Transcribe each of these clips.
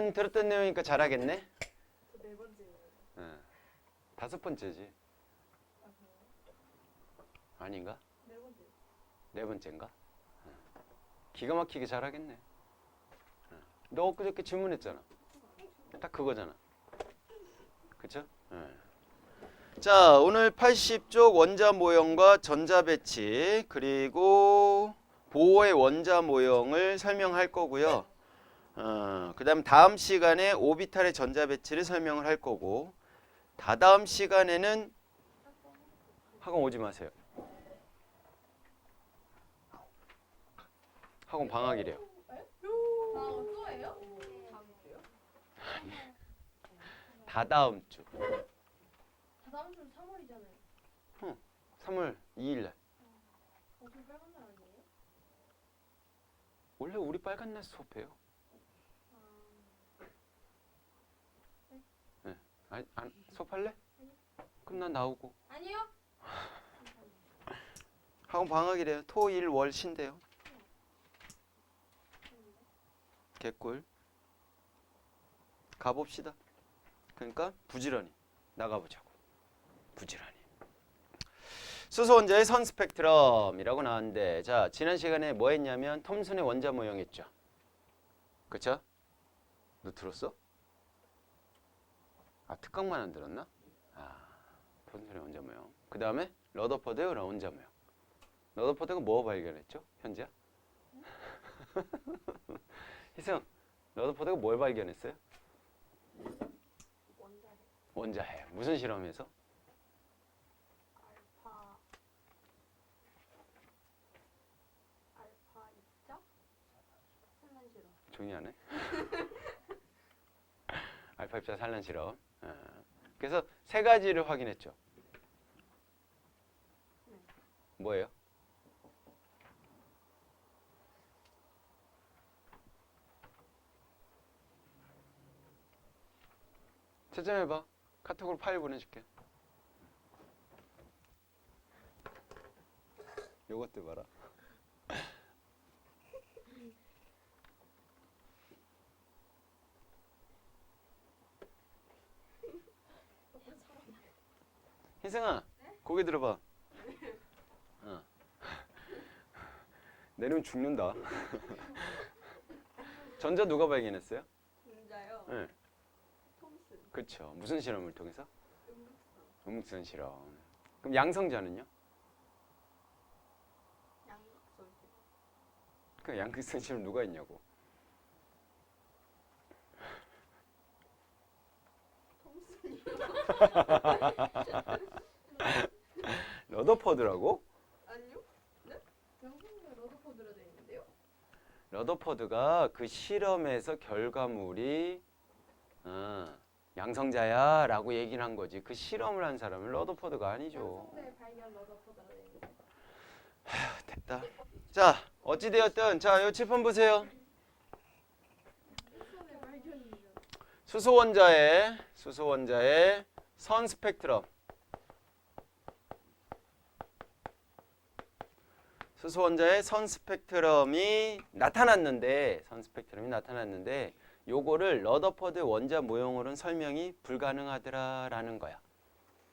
많은 들었던 내용이니까 잘하겠네. 네 번째예요. 어. 5번째지. 아, 그래요? 아닌가? 네 번째. 4번째인가? 기가 막히게 잘하겠네. 너 엊그저께 질문했잖아. 딱 그거잖아. 그쵸? 자, 오늘 80쪽 원자 모형과 전자 배치 그리고 보호의 원자 모형을 설명할 거고요. 그 다음 시간에 오비탈의 전자 배치를 설명을 할 거고, 다다음 시간에는 학원 오지 마세요. 학원 방학이래요. 아, 또예요? 다음 주요? 다다음 주. 다음 주 3월이잖아요. 3월 2일 날. 무슨 빨간 날 아니에요? 원래 우리 빨간 날 수업해요. 네. 안 수업할래? 그럼 난 나오고. 아니요. 학원 방학이래요. 토, 일, 월, 신대요. 개꿀. 가봅시다. 그러니까 부지런히 나가보자고. 부지런히. 수소 원자의 선 스펙트럼이라고 나왔는데, 자, 지난 시간에 뭐 했냐면 톰슨의 원자 모형 했죠. 그쵸? 너 들었어? 아, 특강만 안 들었나? 아, 톰슨의 원자 모형. 그 다음에 러더퍼드의 원자 모형. 러더퍼드가 뭐 발견했죠? 현지야? 희승, 러더퍼드가 뭘 발견했어요? 원자력. 원자핵. 무슨 실험에서? 알파 입자? 산란실험. 조용히 하네. 알파 입자 산란 실험. 그래서 3가지를 확인했죠. 뭐예요? 채점해봐. 카톡으로 파일 보내줄게. 요것들 봐라. 희승아, 고개 들어봐. 내려면 죽는다. 전자 누가 발견했어요? 진짜요? 네. 톰슨. 그렇죠. 무슨 실험을 통해서? 음극성. 음극선 실험. 그럼 양성자는요? 양극성. 그 양극선 실험 누가 했냐고. 톰슨이. 러더퍼드라고? 아니요? 네? 양극성에 러더퍼드라 되어 있는데요? 러더퍼드가 그 실험에서 결과물이 양성자야 라고 얘기를 한 거지. 그 실험을 한 사람은 러더퍼드가 아니죠. 양성자의 발견 러더퍼드라 되어 있는데. 됐다. 자, 어찌되었든 자, 요 칠판 보세요. 톰슨의 발견이죠. 수소 원자의 선 스펙트럼. 수소 원자의 선 스펙트럼이 나타났는데, 요거를 러더퍼드 원자 모형으로는 설명이 불가능하더라라는 거야.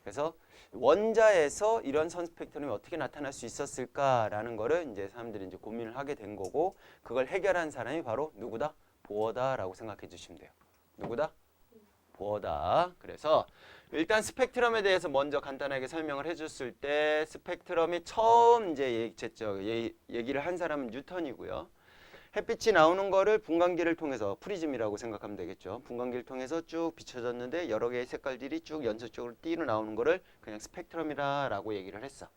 그래서 원자에서 이런 선 스펙트럼이 어떻게 나타날 수 있었을까라는 거를 이제 사람들이 이제 고민을 하게 된 거고, 그걸 해결한 사람이 바로 누구다? 보어다라고 생각해 주시면 돼요. 누구다? 보어다. 그래서 일단 스펙트럼에 대해서 먼저 간단하게 설명을 해줬을 때, 스펙트럼이 처음 이제 얘기를 한 사람은 뉴턴이고요. 햇빛이 나오는 거를 분광기를 통해서, 프리즘이라고 생각하면 되겠죠. 분광기를 통해서 쭉 비춰졌는데 여러 개의 색깔들이 쭉 연속적으로 띠로 나오는 거를 그냥 스펙트럼이라고 얘기를 했어.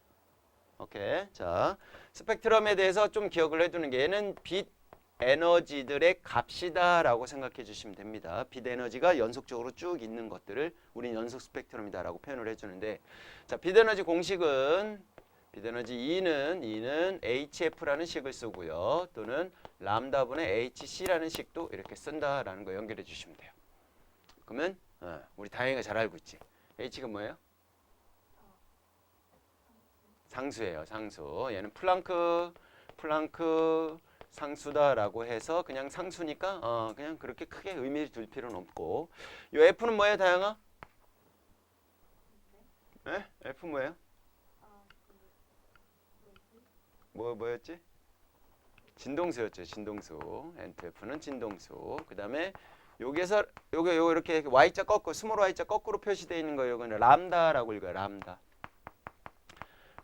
오케이. 자, 스펙트럼에 대해서 좀 기억을 해두는 게, 얘는 빛 에너지들의 값이다라고 생각해 주시면 됩니다. 빛 에너지가 연속적으로 쭉 있는 것들을 우린 연속 스펙트럼이다라고 표현을 해주는데, 자, 빛 에너지 공식은, 빛 에너지 E는 HF라는 식을 쓰고요. 또는 람다분의 HC라는 식도 이렇게 쓴다라는 거 연결해 주시면 돼요. 그러면 우리 다행이가 잘 알고 있지. H가 뭐예요? 상수예요. 상수. 얘는 플랑크 상수다라고 해서 그냥 상수니까 그냥 그렇게 크게 의미를 둘 필요는 없고 요 F는 뭐예요, 다영아? 에? F 뭐예요? 뭐였지? 진동수였죠. 진동수. N2F는 진동수. 그 다음에 여기에서 요거 이렇게 Y자 거꾸로 스몰 Y자 거꾸로 표시되어 있는 거 이거는 람다라고 읽어요. 람다.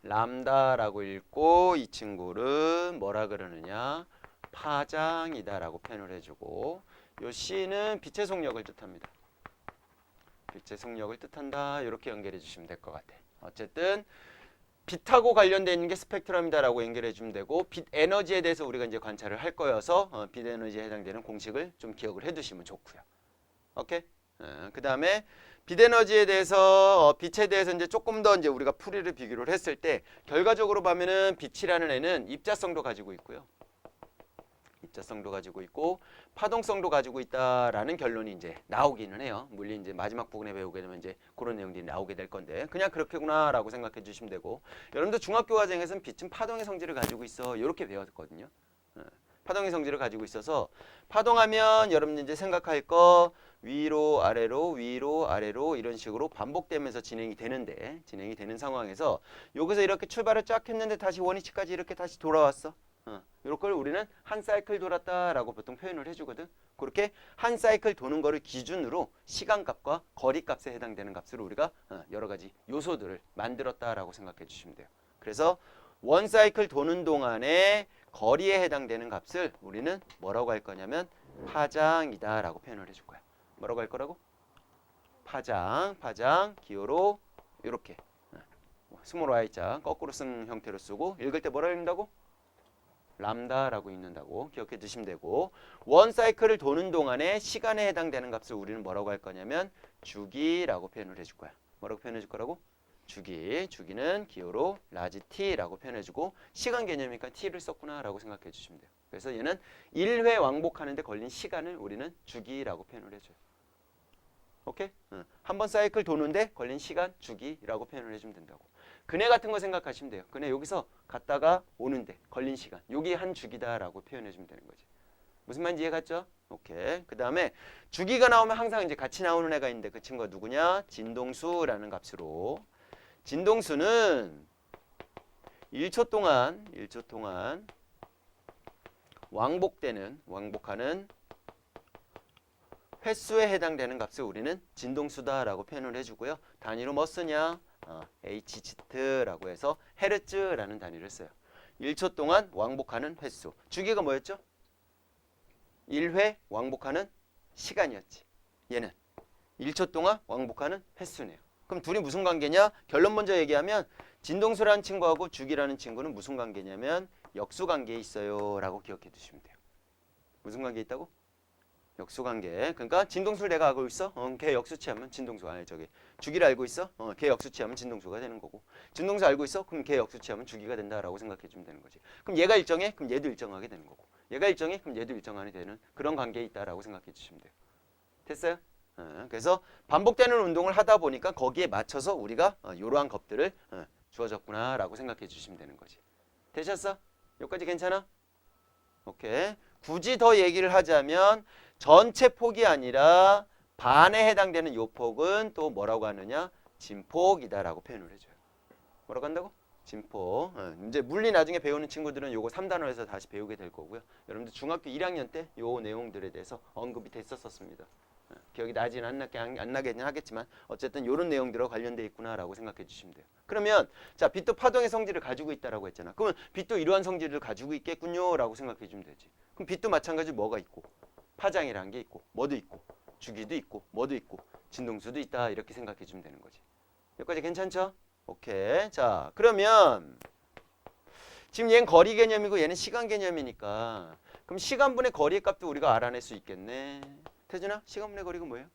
람다라고 읽고 이 친구를 뭐라 그러느냐? 파장이다라고 표현을 해주고 요 C는 빛의 속력을 뜻합니다. 빛의 속력을 뜻한다. 이렇게 연결해 주시면 될 것 같아. 어쨌든 빛하고 관련되어 있는 게 스펙트럼이다라고 연결해 주면 되고 빛 에너지에 대해서 우리가 이제 관찰을 할 거여서 빛 에너지에 해당되는 공식을 좀 기억을 해 두시면 좋고요. 오케이? 그 다음에 빛 에너지에 대해서 빛에 대해서 이제 조금 더 이제 우리가 풀이를 비교를 했을 때 결과적으로 보면은 빛이라는 애는 입자성도 가지고 있고요. 입자성도 가지고 있고 파동성도 가지고 있다라는 결론이 이제 나오기는 해요. 물리 이제 마지막 부분에 배우게 되면 이제 그런 내용들이 나오게 될 건데 그냥 그렇게구나라고 생각해 주시면 되고 여러분들 중학교 과정에서는 빛은 파동의 성질을 가지고 있어 이렇게 배웠거든요. 파동의 성질을 가지고 있어서 파동하면 여러분들 이제 생각할 거 위로 아래로 이런 식으로 반복되면서 진행이 되는 상황에서 여기서 이렇게 출발을 쫙 했는데 다시 원위치까지 이렇게 다시 돌아왔어. 이런 걸 우리는 한 사이클 돌았다라고 보통 표현을 해주거든. 그렇게 한 사이클 도는 거를 기준으로 시간값과 거리값에 해당되는 값으로 우리가 여러 가지 요소들을 만들었다라고 생각해 주시면 돼요. 그래서 원 사이클 도는 동안에 거리에 해당되는 값을 우리는 뭐라고 할 거냐면 파장이다라고 표현을 해줄 거야. 뭐라고 할 거라고? 파장 기호로 이렇게 스몰 y자 거꾸로 쓴 형태로 쓰고 읽을 때 뭐라 읽는다고? 람다라고 읽는다고 기억해 두시면 되고 원 사이클을 도는 동안에 시간에 해당되는 값을 우리는 뭐라고 할 거냐면 주기라고 표현을 해줄 거야. 뭐라고 표현해 줄 거라고? 주기는 기호로 라지 t라고 표현해 주고 시간 개념이니까 t를 썼구나라고 생각해 주시면 돼요. 그래서 얘는 1회 왕복하는데 걸린 시간을 우리는 주기라고 표현을 해줘요. 오케이? 한 번 사이클 도는데 걸린 시간 주기라고 표현을 해주면 된다고. 그네 같은 거 생각하시면 돼요. 그네 여기서 갔다가 오는데 걸린 시간. 여기 한 주기다라고 표현해주면 되는 거지. 무슨 말인지 이해 갔죠? 오케이. 그 다음에 주기가 나오면 항상 이제 같이 나오는 애가 있는데 그 친구가 누구냐? 진동수라는 값으로. 진동수는 1초 동안 왕복하는 횟수에 해당되는 값을 우리는 진동수다라고 표현을 해주고요. 단위로 뭐 쓰냐? Hz라고 해서 헤르츠라는 단위를 써요. 1초 동안 왕복하는 횟수. 주기가 뭐였죠? 1회 왕복하는 시간이었지. 얘는 1초 동안 왕복하는 횟수네요. 그럼 둘이 무슨 관계냐? 결론 먼저 얘기하면 진동수라는 친구하고 주기라는 친구는 무슨 관계냐면 역수관계에 있어요 라고 기억해 두시면 돼요. 무슨 관계에 있다고? 역수관계. 그러니까 진동수를 내가 알고 있어? 걔 역수치하면 진동수. 주기를 알고 있어? 걔 역수치하면 진동수가 되는 거고. 진동수 알고 있어? 그럼 걔 역수치하면 주기가 된다라고 생각해 주면 되는 거지. 그럼 얘가 일정해? 그럼 얘도 일정하게 되는 거고. 얘가 일정해? 그럼 얘도 일정하게 되는 그런 관계에 있다라고 생각해 주시면 돼요. 됐어요? 그래서 반복되는 운동을 하다 보니까 거기에 맞춰서 우리가 이러한 것들을 주어졌구나라고 생각해 주시면 되는 거지. 되셨어? 여기까지 괜찮아? 오케이. 굳이 더 얘기를 하자면 전체 폭이 아니라 반에 해당되는 요 폭은 또 뭐라고 하느냐? 진폭이다라고 표현을 해줘요. 뭐라고 한다고? 진폭. 이제 물리 나중에 배우는 친구들은 요거 3단원에서 다시 배우게 될 거고요. 여러분들 중학교 1학년 때 요 내용들에 대해서 언급이 됐었습니다. 기억이 나긴 안 나긴 하겠지만 어쨌든 이런 내용들과 관련돼 있구나라고 생각해 주시면 돼요. 그러면 자 빛도 파동의 성질을 가지고 있다라고 했잖아. 그러면 빛도 이러한 성질을 가지고 있겠군요라고 생각해 주면 되지. 그럼 빛도 마찬가지로 뭐가 있고 파장이라는 게 있고 뭐도 있고 주기도 있고 뭐도 있고 진동수도 있다 이렇게 생각해 주면 되는 거지. 여기까지 괜찮죠? 오케이. 자 그러면 지금 얘는 거리 개념이고 얘는 시간 개념이니까 그럼 시간분의 거리의 값도 우리가 알아낼 수 있겠네. 태준아, 시간분의 거리가 뭐예요?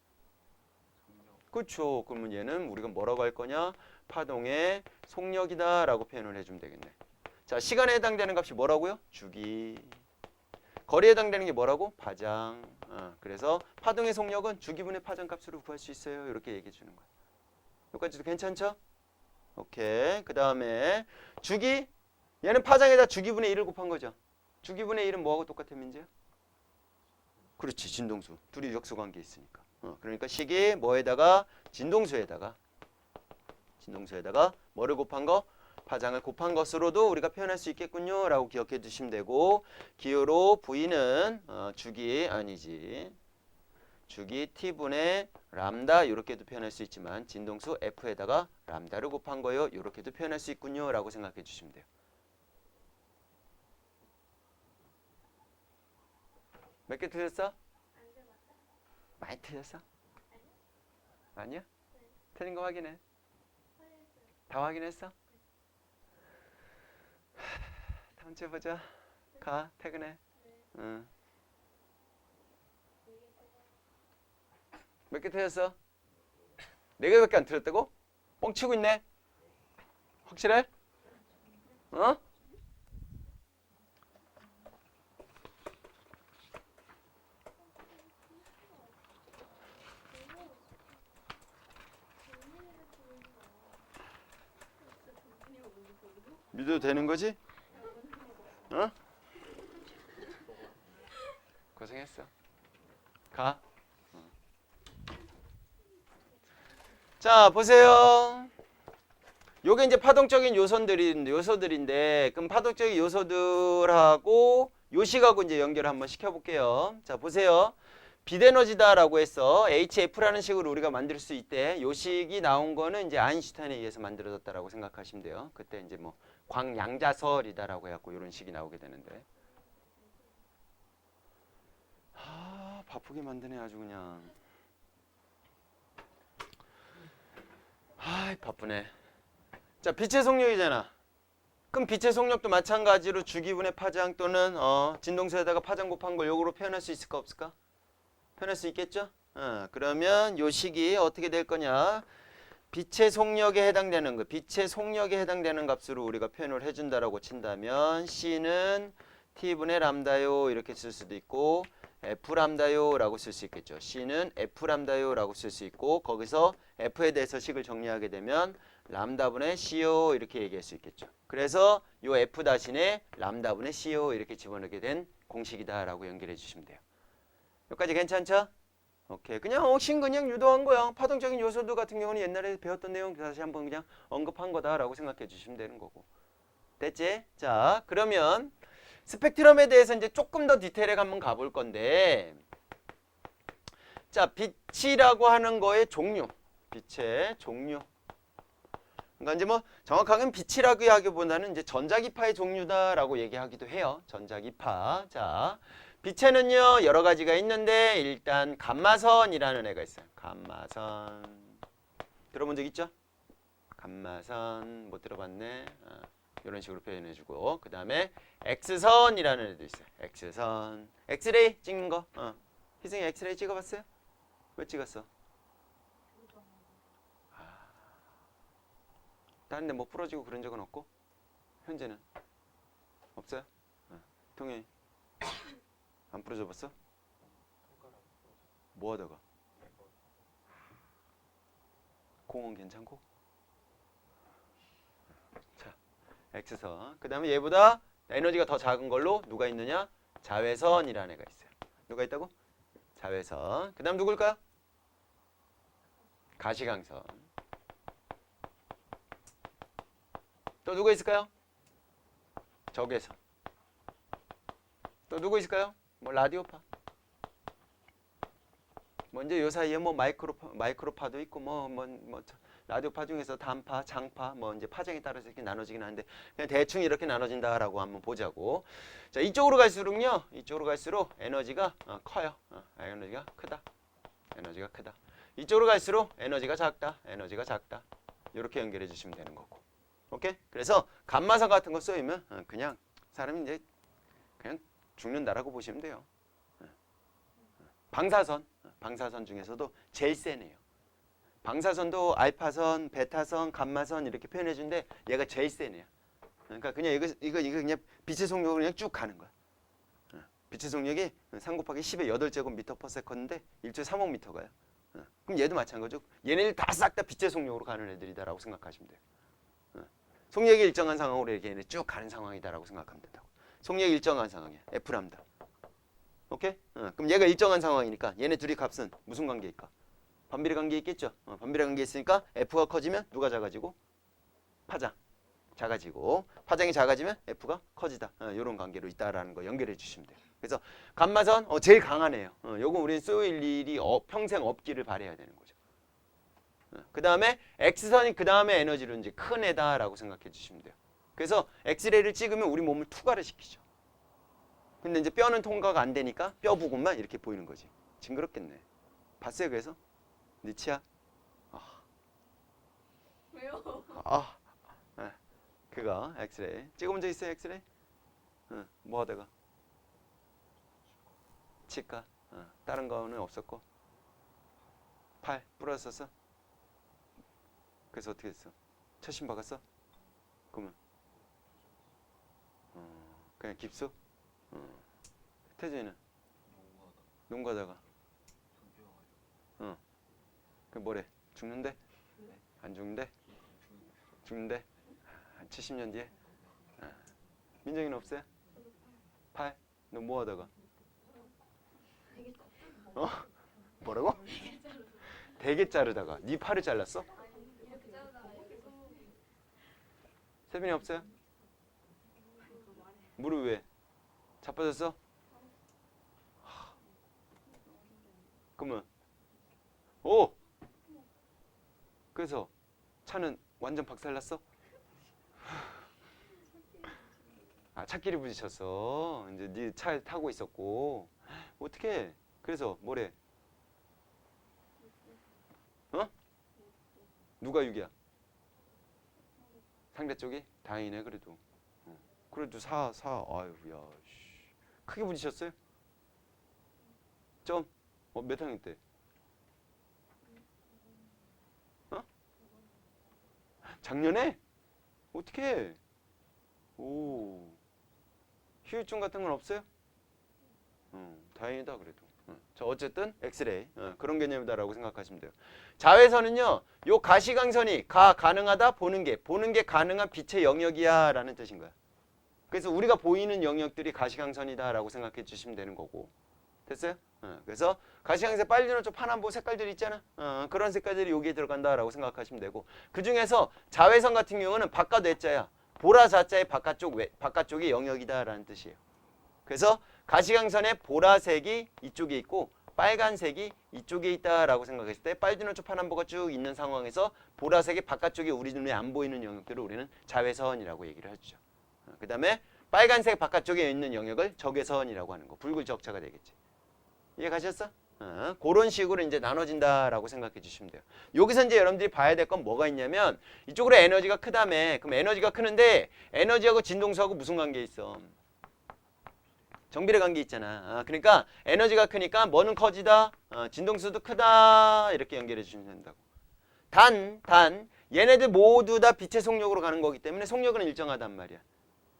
그렇죠. 그러면 얘는 우리가 뭐라고 할 거냐? 파동의 속력이다라고 표현을 해주면 되겠네. 자, 시간에 해당되는 값이 뭐라고요? 주기. 거리에 해당되는 게 뭐라고? 파장. 그래서 파동의 속력은 주기분의 파장 값으로 구할 수 있어요. 이렇게 얘기해 주는 거야. 여기까지도 괜찮죠? 오케이. 그 다음에 주기. 얘는 파장에다 주기분의 1을 곱한 거죠. 주기분의 1은 뭐하고 똑같아 민지야? 그렇지 진동수. 둘이 유격수 관계 있으니까. 그러니까 식이 뭐에다가 진동수에다가 뭐를 곱한 거? 파장을 곱한 것으로도 우리가 표현할 수 있겠군요 라고 기억해 두시면 되고 기호로 V는 주기 T분의 람다 이렇게도 표현할 수 있지만 진동수 F에다가 람다를 곱한 거예요 이렇게도 표현할 수 있군요 라고 생각해 주시면 돼요. 몇 개 틀렸어? 많이 틀렸어? 아니야? 틀린 거 확인해. 다 확인했어? 다음 주에 보자. 가 퇴근해. 응. 몇 개 틀렸어? 4개밖에 안 틀렸다고? 뻥치고 있네. 확실해? 어? 믿어도 되는 거지? 어? 고생했어. 가. 자, 보세요. 요게 이제 파동적인 요소들인데 그럼 파동적인 요소들하고 요식하고 이제 연결을 한번 시켜볼게요. 자, 보세요. 빛에너지다라고 해서 HF라는 식으로 우리가 만들 수 있대. 요식이 나온 거는 이제 아인슈타인에 의해서 만들어졌다라고 생각하시면 돼요. 그때 이제 뭐 광양자설이다라고 해갖고 이런 식이 나오게 되는데. 바쁘게 만드네 아주 그냥. 바쁘네. 자, 빛의 속력이잖아. 그럼 빛의 속력도 마찬가지로 주기분의 파장 또는 진동수에다가 파장 곱한 걸 요거로 표현할 수 있을까 없을까? 표현할 수 있겠죠? 그러면 요 식이 어떻게 될 거냐? 빛의 속력에 해당되는 거, 빛의 속력에 해당되는 값으로 우리가 표현을 해준다라고 친다면 C는 T분의 람다요 이렇게 쓸 수도 있고 F 람다요 라고 쓸 수 있겠죠. C는 F 람다요 라고 쓸 수 있고 거기서 F에 대해서 식을 정리하게 되면 람다분의 CO 이렇게 얘기할 수 있겠죠. 그래서 요 F 대신에 람다분의 CO 이렇게 집어넣게 된 공식이다라고 연결해 주시면 돼요. 여기까지 괜찮죠? 오케이. 그냥 그냥 유도한 거야. 파동적인 요소들 같은 경우는 옛날에 배웠던 내용 다시 한번 그냥 언급한 거다라고 생각해 주시면 되는 거고. 됐지? 자, 그러면 스펙트럼에 대해서 이제 조금 더 디테일하게 한번 가볼 건데 자, 빛이라고 하는 거의 종류. 빛의 종류. 그러니까 이제 뭐 정확하게는 빛이라고 하기보다는 이제 전자기파의 종류다라고 얘기하기도 해요. 전자기파. 자, 빛에는요 여러 가지가 있는데 일단 감마선이라는 애가 있어요. 감마선 들어본 적 있죠? 감마선 못 들어봤네. 이런 식으로 표현해주고 그 다음에 X선이라는 애도 있어요. X선 엑스레이 찍는 거. 희승이 엑스레이 찍어봤어요? 왜 찍었어? 다른 데 뭐 부러지고 그런 적은 없고? 현재는? 없어요? 동현이 안 부러져 봤어? 뭐 하다가? 공은 괜찮고? 자, X선. 그 다음에 얘보다 에너지가 더 작은 걸로 누가 있느냐? 자외선이라는 애가 있어요. 누가 있다고? 자외선. 그 다음 누굴까요? 가시광선. 또 누구 있을까요? 적외선. 또 누구 있을까요? 뭐 라디오파. 먼저 요 사이에 뭐 마이크로파도 있고 뭐 라디오파 중에서 단파, 장파 뭐 이제 파장에 따라서 이렇게 나눠지긴 하는데 그냥 대충 이렇게 나눠진다라고 한번 보자고. 자, 이쪽으로 갈수록요. 이쪽으로 갈수록 에너지가 커요. 에너지가 크다. 에너지가 크다. 이쪽으로 갈수록 에너지가 작다. 에너지가 작다. 이렇게 연결해 주시면 되는 거고. 오케이? 그래서 감마선 같은 거 쏘이면 그냥 사람이 이제 그냥 죽는다라고 보시면 돼요. 방사선 중에서도 제일 세네요. 방사선도 알파선, 베타선, 감마선 이렇게 표현해 주는데 얘가 제일 세네요. 그러니까 그냥 이거 그냥 빛의 속력으로 그냥 쭉 가는 거야. 빛의 속력이 3 곱하기 10의 8제곱미터/s인데 1조 3억 미터 가요. 그럼 얘도 마찬가지죠. 얘네들 다 싹 다 빛의 속력으로 가는 애들이다라고 생각하시면 돼요. 속력이 일정한 상황으로 이렇게 얘네 쭉 가는 상황이다라고 생각하면 된다고. 속력이 일정한 상황이야. F 람다. 오케이? 그럼 얘가 일정한 상황이니까 얘네 둘이 값은 무슨 관계일까? 반비례 관계 있겠죠? 반비례 관계 있으니까 F가 커지면 누가 작아지고? 파장. 작아지고 파장이 작아지면 F가 커지다. 이런 관계로 있다라는 거 연결해 주시면 돼요. 그래서 감마선 제일 강하네요. 요건 우리는 쏘일 일이 평생 없기를 바라야 되는 거죠. 그 다음에 X선이 그 다음에 에너지로 이제 큰 애다라고 생각해 주시면 돼요. 그래서 엑스레이를 찍으면 우리 몸을 투과를 시키죠. 근데 이제 뼈는 통과가 안 되니까 뼈 부분만 이렇게 보이는 거지. 징그럽겠네. 봤어요 그래서? 니치야? 왜요? 그거 엑스레이 찍어본 적 있어요 엑스레이? 뭐 하다가? 치과? 다른 거는 없었고? 팔 부러졌었어? 그래서 어떻게 했어? 처신 박았어? 그러면? 그냥 깁스? 태준이는? 농구하다가? 그 뭐래? 죽는데? 안 죽는데? 죽는데? 한 70년 뒤에? 민정이는 없어요? 팔? 너 뭐 하다가? 뭐라고? 되게 자르다가 네 팔을 잘랐어? 이렇게 자르다가 계속 세빈이 없어요? 무릎 왜? 자빠졌어? 그러면 오! 그래서 차는 완전 박살났어? 차끼리 부딪혔어. 이제 네 차에 타고 있었고 어떻게? 그래서 뭐래? 누가 6이야? 상대 쪽이? 다행이네 그래도. 그래도 4 아유야 크게 부딪혔어요? 점? 몇 학년 때? 작년에? 어떻게? 오 휴유증 같은 건 없어요? 다행이다 그래도. 자 어쨌든 엑스레이 그런 개념이다라고 생각하시면 돼요. 자외선은요 요 가시광선이 가능하다 보는 게 가능한 빛의 영역이야 라는 뜻인 거야. 그래서 우리가 보이는 영역들이 가시광선이다라고 생각해 주시면 되는 거고. 됐어요? 그래서 가시광선에 빨리는 좀 파남보 색깔들이 있잖아. 그런 색깔들이 여기에 들어간다라고 생각하시면 되고, 그 중에서 자외선 같은 경우는 바깥 외자야. 보라 자자의 바깥쪽이 영역이다라는 뜻이에요. 그래서 가시광선의 보라색이 이쪽에 있고 빨간색이 이쪽에 있다라고 생각했을 때 빨주노초 파남보가 쭉 있는 상황에서 보라색이 바깥쪽에 우리 눈에 안 보이는 영역들을 우리는 자외선이라고 얘기를 해주죠. 그 다음에 빨간색 바깥쪽에 있는 영역을 적외선이라고 하는 거. 붉을적자가 되겠지. 이해 가셨어? 그런 식으로 이제 나눠진다라고 생각해 주시면 돼요. 여기서 이제 여러분들이 봐야 될 건 뭐가 있냐면 이쪽으로 에너지가 크다며. 그럼 에너지가 크는데 에너지하고 진동수하고 무슨 관계 있어? 정비례 관계 있잖아. 그러니까 에너지가 크니까 뭐는 커지다? 진동수도 크다. 이렇게 연결해 주시면 된다고. 단 얘네들 모두 다 빛의 속력으로 가는 거기 때문에 속력은 일정하단 말이야.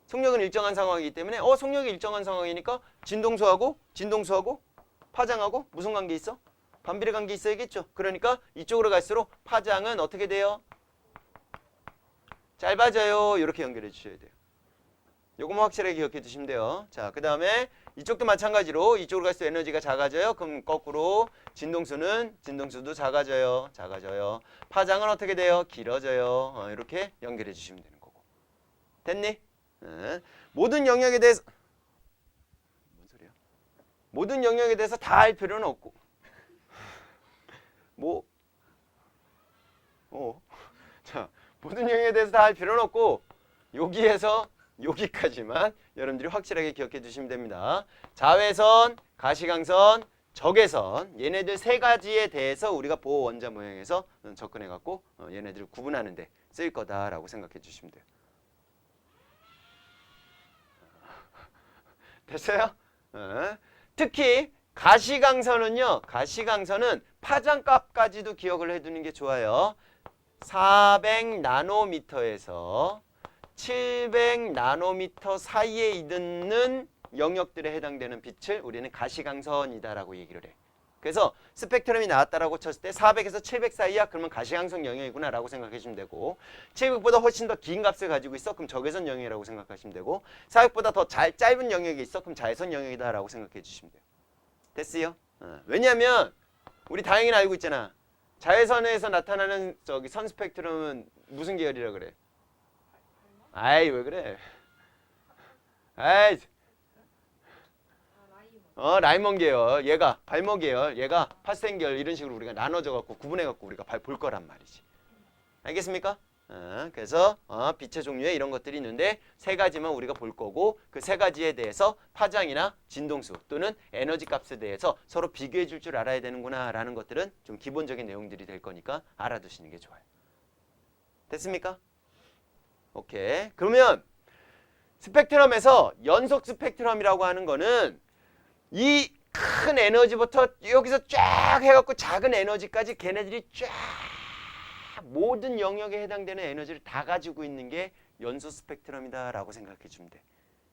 속력은 일정한 상황이기 때문에 속력이 일정한 상황이니까 진동수하고 파장하고 무슨 관계 있어? 반비례 관계 있어야겠죠. 그러니까 이쪽으로 갈수록 파장은 어떻게 돼요? 짧아져요. 이렇게 연결해 주셔야 돼요. 요거만 확실하게 기억해 두시면 돼요. 자, 그 다음에 이쪽도 마찬가지로 이쪽으로 갈수록 에너지가 작아져요. 그럼 거꾸로 진동수도 작아져요. 파장은 어떻게 돼요? 길어져요. 이렇게 연결해 주시면 되는 거고. 됐니? 모든 영역에 대해서 뭔 소리야? 모든 영역에 대해서 다 알 필요는 없고 자, 모든 영역에 대해서 다 알 필요는 없고 여기에서 여기까지만 여러분들이 확실하게 기억해 주시면 됩니다. 자외선, 가시광선, 적외선 얘네들 세 가지에 대해서 우리가 보호 원자 모형에서 접근해 갖고 얘네들을 구분하는 데 쓰일 거다라고 생각해 주시면 돼요. 됐어요? 특히 가시광선은 파장값까지도 기억을 해두는 게 좋아요. 400나노미터에서 700나노미터 사이에 있는 영역들에 해당되는 빛을 우리는 가시광선이다라고 얘기를 해. 그래서 스펙트럼이 나왔다라고 쳤을 때 400에서 700 사이야? 그러면 가시광선 영역이구나 라고 생각하시면 되고 700보다 훨씬 더 긴 값을 가지고 있어? 그럼 적외선 영역이라고 생각하시면 되고 400보다 더 짧은 영역이 있어? 그럼 자외선 영역이다 라고 생각해 주시면 돼요. 됐어요? 왜냐하면 우리 다행히 알고 있잖아. 자외선에서 나타나는 저기 선 스펙트럼은 무슨 계열이라 그래? 아이 왜 그래? 아이 라이먼 계열, 얘가 발모 계열, 얘가 파스텐 계열 이런 식으로 우리가 나눠져 갖고 구분해 갖고 우리가 볼 거란 말이지. 알겠습니까? 그래서 빛의 종류에 이런 것들이 있는데 세 가지만 우리가 볼 거고 그 세 가지에 대해서 파장이나 진동수 또는 에너지 값에 대해서 서로 비교해 줄 줄 알아야 되는구나 라는 것들은 좀 기본적인 내용들이 될 거니까 알아두시는 게 좋아요. 됐습니까? 오케이. 그러면 스펙트럼에서 연속 스펙트럼이라고 하는 거는 이 큰 에너지부터 여기서 쫙 해갖고 작은 에너지까지 걔네들이 쫙 모든 영역에 해당되는 에너지를 다 가지고 있는 게 연소 스펙트럼이다 라고 생각해 주면 돼.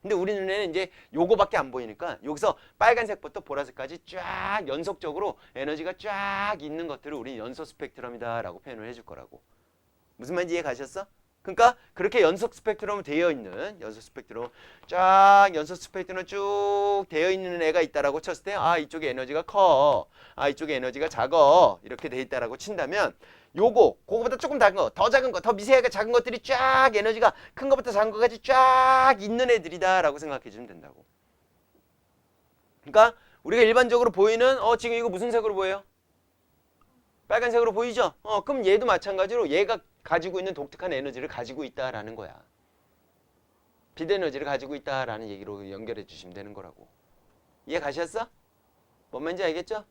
근데 우리 눈에는 이제 요거밖에 안 보이니까 여기서 빨간색부터 보라색까지 쫙 연속적으로 에너지가 쫙 있는 것들을 우리 연소 스펙트럼이다 라고 표현을 해줄 거라고. 무슨 말인지 이해 가셨어? 그러니까 그렇게 연속 스펙트럼으로 되어 있는 연속 스펙트럼 쫙 연속 스펙트럼 쭉 되어 있는 애가 있다라고 쳤을 때 이쪽에 에너지가 커. 이쪽에 에너지가 작어. 이렇게 돼 있다라고 친다면 그거보다 조금 작은 거, 더 작은 거, 더 미세하게 작은 것들이 쫙 에너지가 큰 것부터 작은 것까지 쫙 있는 애들이다라고 생각해 주면 된다고. 그러니까 우리가 일반적으로 보이는 지금 이거 무슨 색으로 보여요? 빨간색으로 보이죠? 그럼 얘도 마찬가지로 얘가 가지고 있는 독특한 에너지를 가지고 있다라는 거야. 빛 에너지를 가지고 있다라는 얘기로 연결해 주시면 되는 거라고. 이해 가셨어? 뭔 말인지 알겠죠?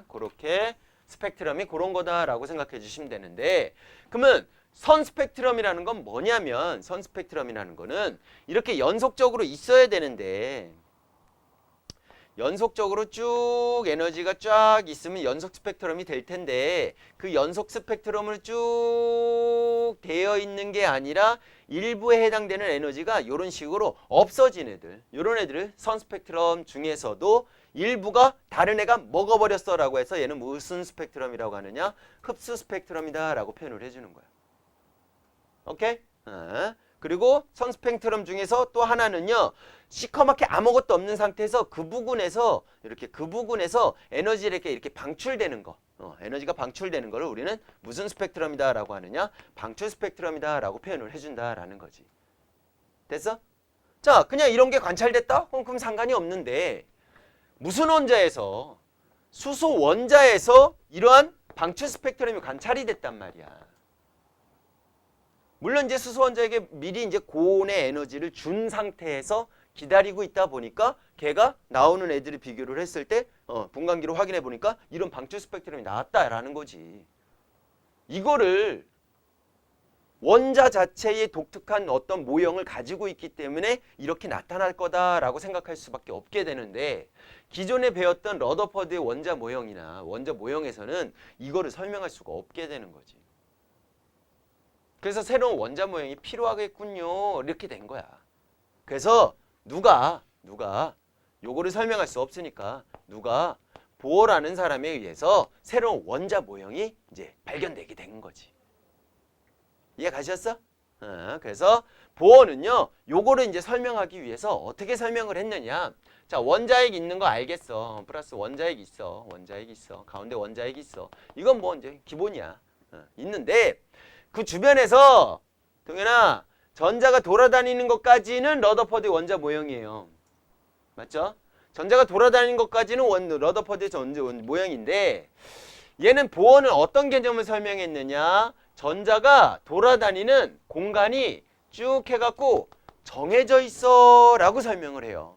그렇게 스펙트럼이 그런 거다라고 생각해 주시면 되는데 그러면 선 스펙트럼이라는 건 뭐냐면 선 스펙트럼이라는 거는 이렇게 연속적으로 있어야 되는데 연속적으로 쭉 에너지가 쫙 있으면 연속 스펙트럼이 될 텐데 그 연속 스펙트럼을 쭉 되어 있는 게 아니라 일부에 해당되는 에너지가 이런 식으로 없어진 애들 이런 애들을 선 스펙트럼 중에서도 일부가 다른 애가 먹어버렸어 라고 해서 얘는 무슨 스펙트럼이라고 하느냐 흡수 스펙트럼이다 라고 표현을 해주는 거야. 오케이? 그리고 선 스펙트럼 중에서 또 하나는요 시커멓게 아무것도 없는 상태에서 그 부분에서 에너지가 이렇게 방출되는 거 에너지가 방출되는 거를 우리는 무슨 스펙트럼이다 라고 하느냐 방출 스펙트럼이다 라고 표현을 해준다라는 거지. 됐어? 자 그냥 이런 게 관찰됐다? 그럼 상관이 없는데 무슨 원자에서 수소 원자에서 이러한 방출 스펙트럼이 관찰이 됐단 말이야. 물론 이제 수소 원자에게 미리 이제 고온의 에너지를 준 상태에서 기다리고 있다 보니까 걔가 나오는 애들을 비교를 했을 때 분광기로 확인해 보니까 이런 방출 스펙트럼이 나왔다라는 거지. 이거를 원자 자체의 독특한 어떤 모형을 가지고 있기 때문에 이렇게 나타날 거다라고 생각할 수밖에 없게 되는데 기존에 배웠던 러더퍼드의 원자 모형이나 원자 모형에서는 이거를 설명할 수가 없게 되는 거지. 그래서 새로운 원자 모형이 필요하겠군요. 이렇게 된 거야. 그래서 누가 요거를 설명할 수 없으니까 누가 보어라는 사람에 의해서 새로운 원자 모형이 이제 발견되게 된 거지. 이해 가셨어? 그래서 보어는요, 요거를 이제 설명하기 위해서 어떻게 설명을 했느냐. 자, 원자핵 있는 거 알겠어. 플러스 원자핵 있어. 원자핵 있어. 가운데 원자핵 있어. 이건 뭐 이제 기본이야. 있는데 그 주변에서 동현아 전자가 돌아다니는 것까지는 러더퍼드 원자 모형이에요. 맞죠? 전자가 돌아다니는 것까지는 러더퍼드의 전자 모형인데 얘는 보어는 어떤 개념을 설명했느냐? 전자가 돌아다니는 공간이 쭉 해갖고 정해져 있어 라고 설명을 해요.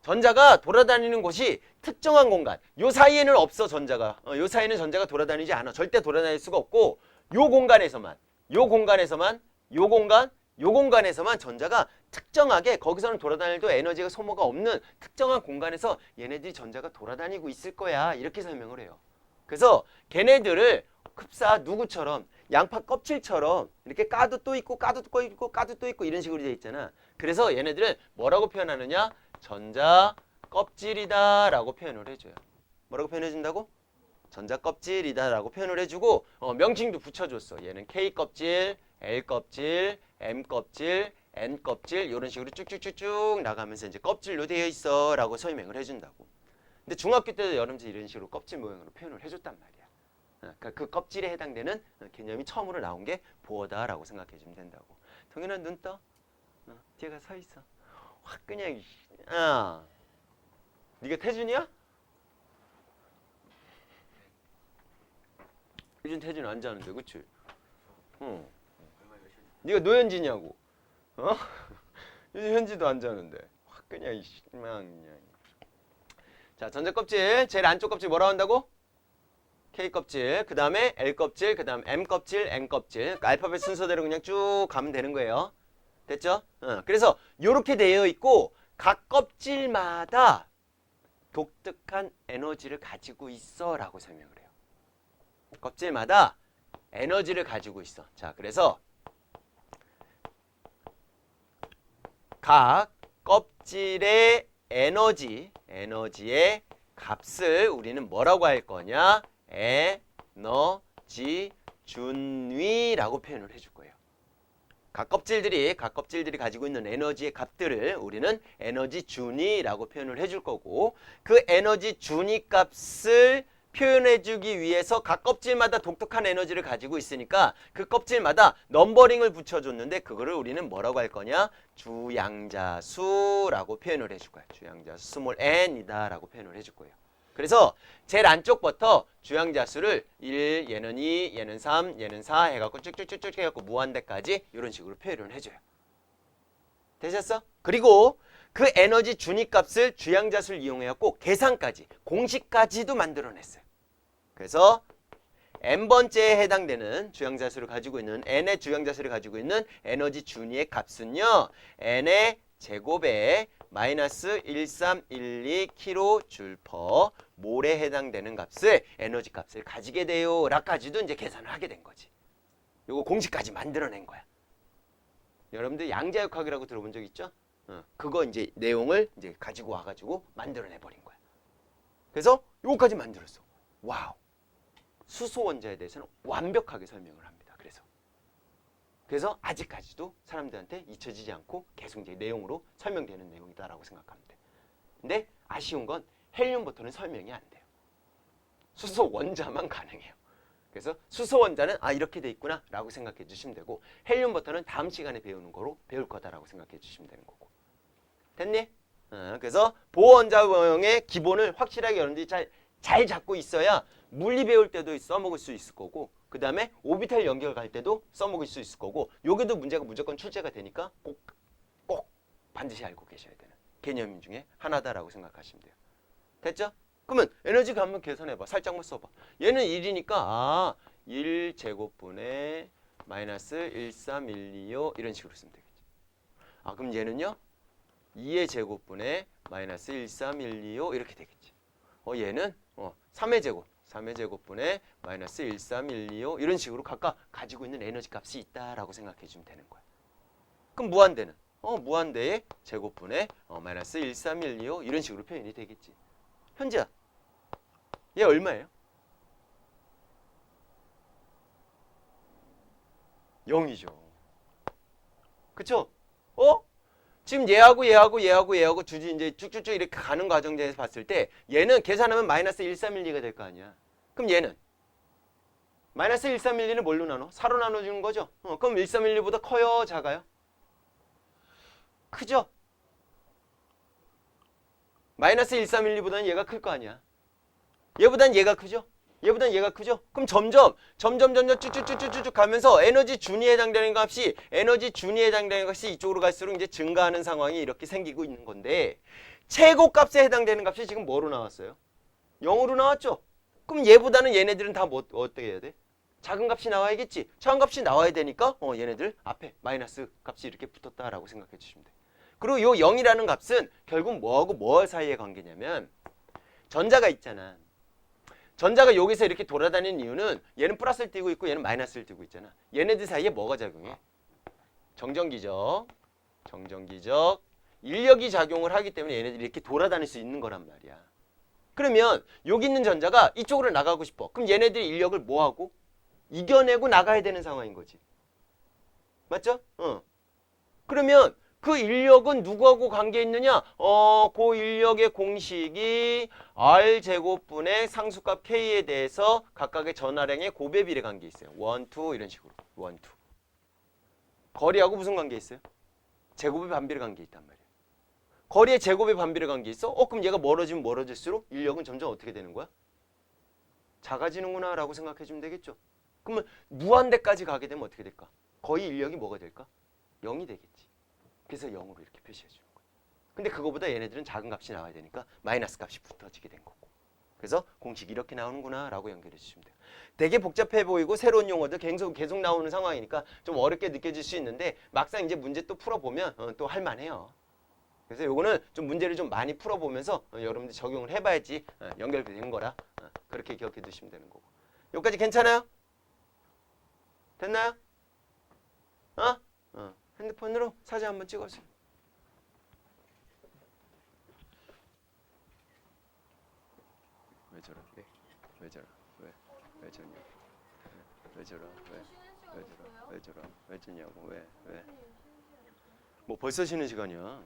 전자가 돌아다니는 곳이 특정한 공간. 요 사이에는 없어 전자가. 요 사이에는 전자가 돌아다니지 않아. 절대 돌아다닐 수가 없고 요 공간에서만 전자가 특정하게 거기서는 돌아다녀도 에너지가 소모가 없는 특정한 공간에서 얘네들이 전자가 돌아다니고 있을 거야. 이렇게 설명을 해요. 그래서 걔네들을 흡사 누구처럼 양파 껍질처럼 이렇게 까도 또 있고 까도 또 있고 까도 또 있고 이런 식으로 되어 있잖아. 그래서 얘네들은 뭐라고 표현하느냐? 전자 껍질이다 라고 표현을 해줘요. 뭐라고 표현해준다고? 전자껍질이다라고 표현을 해주고 명칭도 붙여줬어. 얘는 K껍질, L껍질, M껍질, N껍질 이런 식으로 쭉쭉쭉쭉 나가면서 이제 껍질로 되어 있어 라고 설명을 해준다고. 근데 중학교 때도 여러분들 이런 식으로 껍질 모양으로 표현을 해줬단 말이야. 그러니까 그 껍질에 해당되는 개념이 처음으로 나온 게 보어다라고 생각해주면 된다고. 동현아 눈 떠. 뒤에가 서 있어. 확 그냥 네가 태준이야? 요즘 태준 안 자는데, 그치? 네가 노현진이냐고. 요즘 현지도 안 자는데. 확 그냥 그냥. 자, 전자 껍질, 제일 안쪽 껍질 뭐라고 한다고? K 껍질, 그 다음에 L 껍질, 그 다음 M 껍질, N 껍질. 그러니까 알파벳 순서대로 그냥 쭉 가면 되는 거예요. 됐죠? 그래서 이렇게 되어 있고 각 껍질마다 독특한 에너지를 가지고 있어라고 설명을 해요. 껍질마다 에너지를 가지고 있어. 자, 그래서 각 껍질의 에너지의 값을 우리는 뭐라고 할 거냐? 에너지 준위라고 표현을 해줄 거예요. 각 껍질들이 가지고 있는 에너지의 값들을 우리는 에너지 준위라고 표현을 해줄 거고, 그 에너지 준위 값을 표현해주기 위해서 각 껍질마다 독특한 에너지를 가지고 있으니까 그 껍질마다 넘버링을 붙여줬는데 그거를 우리는 뭐라고 할 거냐? 주양자수라고 표현을 해줄 거야. 주양자수 스몰 n이다 라고 표현을 해줄 거예요. 그래서 제일 안쪽부터 주양자수를 1, 얘는 2, 얘는 3, 얘는 4 해갖고 쭉쭉쭉쭉 해갖고 무한대까지 이런 식으로 표현을 해줘요. 되셨어? 그리고 그 에너지 준위값을 주양자수를 이용해갖고 계산까지, 공식까지도 만들어냈어요. 그래서 n번째에 해당되는 주양자수를 가지고 있는, n의 주양자수를 가지고 있는 에너지 준위의 값은요, n의 제곱에 마이너스 1312 kJ/몰에 해당되는 값을, 에너지 값을 가지게 돼요 라까지도 이제 계산을 하게 된 거지. 요거 공식까지 만들어낸 거야. 여러분들 양자역학이라고 들어본 적 있죠? 그거 이제 내용을 이제 가지고 와가지고 만들어내 버린 거야. 그래서 요거까지 만들었어. 와우. 수소 원자에 대해서는 완벽하게 설명을 합니다. 그래서 아직까지도 사람들한테 잊혀지지 않고 계속 이제 내용으로 설명되는 내용이다라고 생각하면 돼. 근데 아쉬운 건 헬륨부터는 설명이 안 돼요. 수소 원자만 가능해요. 그래서 수소 원자는 이렇게 돼 있구나 라고 생각해 주시면 되고, 헬륨부터는 다음 시간에 배우는 거로 배울 거다라고 생각해 주시면 되는 거고. 됐니? 그래서 보원자 모형의 기본을 확실하게 여러분들이 잘 잡고 있어야 물리 배울 때도 써먹을 수 있을 거고, 그 다음에 오비탈 연결 갈 때도 써먹을 수 있을 거고, 여기도 문제가 무조건 출제가 되니까 꼭 반드시 알고 계셔야 되는 개념 중에 하나다라고 생각하시면 돼요. 됐죠? 그러면 에너지가 한번 계산해봐. 살짝만 써봐. 얘는 1이니까 1제곱분의 마이너스 13125 이런 식으로 쓰면 되겠지. 그럼 얘는요? 2의 제곱분의 마이너스 13125 이렇게 되겠지. 얘는 3의 제곱. 3의 제곱분의 마이너스 13125 이런 식으로 각각 가지고 있는 에너지 값이 있다라고 생각해 주면 되는 거야. 그럼 무한대는? 무한대의 제곱분의 마이너스 13125 이런 식으로 표현이 되겠지. 현지야, 얘 얼마예요? 0이죠. 그쵸? 지금 얘하고 주지 이제 쭉쭉쭉 이렇게 가는 과정에서 봤을 때 얘는 계산하면 마이너스 1312가 될 거 아니야. 그럼 얘는 마이너스 1312는 뭘로 나눠? 4로 나눠주는 거죠. 그럼 1312보다 커요? 작아요? 크죠? 마이너스 1312보다는 얘가 클 거 아니야. 얘보단 얘가 크죠? 얘보단 얘가 크죠? 그럼 점점 쭉쭉쭉쭉 가면서 에너지 준위에 해당되는 값이 이쪽으로 갈수록 이제 증가하는 상황이 이렇게 생기고 있는 건데, 최고값에 해당되는 값이 지금 뭐로 나왔어요? 0으로 나왔죠? 그럼 얘보다는 얘네들은 다 어떻게 해야 돼? 작은 값이 나와야겠지. 작은 값이 나와야 되니까 얘네들 앞에 마이너스 값이 이렇게 붙었다라고 생각해 주시면 돼. 그리고 요 0이라는 값은 결국 뭐하고 뭐 사이의 관계냐면, 전자가 있잖아. 전자가 여기서 이렇게 돌아다니는 이유는 얘는 플러스를 띄고 있고 얘는 마이너스를 띄고 있잖아. 얘네들 사이에 뭐가 작용해? 정전기적, 인력이 작용을 하기 때문에 얘네들이 이렇게 돌아다닐 수 있는 거란 말이야. 그러면 여기 있는 전자가 이쪽으로 나가고 싶어. 그럼 얘네들이 인력을 뭐하고? 이겨내고 나가야 되는 상황인 거지. 맞죠? 그러면 그 인력은 누구하고 관계 있느냐? 그 인력의 공식이 R제곱분의 상수값 K에 대해서 각각의 전하량의 고배비례 관계 있어요. 1, 2 이런 식으로. 1, 2. 거리하고 무슨 관계 있어요? 제곱의 반비례 관계 있단 말이에요. 거리의 제곱의 반비례 관계 있어? 그럼 얘가 멀어지면 멀어질수록 인력은 점점 어떻게 되는 거야? 작아지는구나 라고 생각해 주면 되겠죠. 그러면 무한대까지 가게 되면 어떻게 될까? 거의 인력이 뭐가 될까? 0이 되겠지. 그래서 0으로 이렇게 표시해 주는 거예요. 근데 그거보다 얘네들은 작은 값이 나와야 되니까 마이너스 값이 붙어지게 된 거고. 그래서 공식이 이렇게 나오는구나 라고 연결해 주시면 돼요. 되게 복잡해 보이고 새로운 용어들 계속 나오는 상황이니까 좀 어렵게 느껴질 수 있는데 막상 이제 문제 또 풀어보면 또 할만해요. 그래서 요거는 좀 문제를 좀 많이 풀어보면서 여러분들 적용을 해봐야지 연결된 거라 그렇게 기억해 두시면 되는 거고. 여기까지 괜찮아요? 됐나요? 핸드폰으로 사진 한번 찍어주세요. 왜 저러? 왜 저러? 왜 저냐? 왜 저러? 왜 저러? 왜 저냐고? 왜? 뭐 벌써 쉬는 시간이야?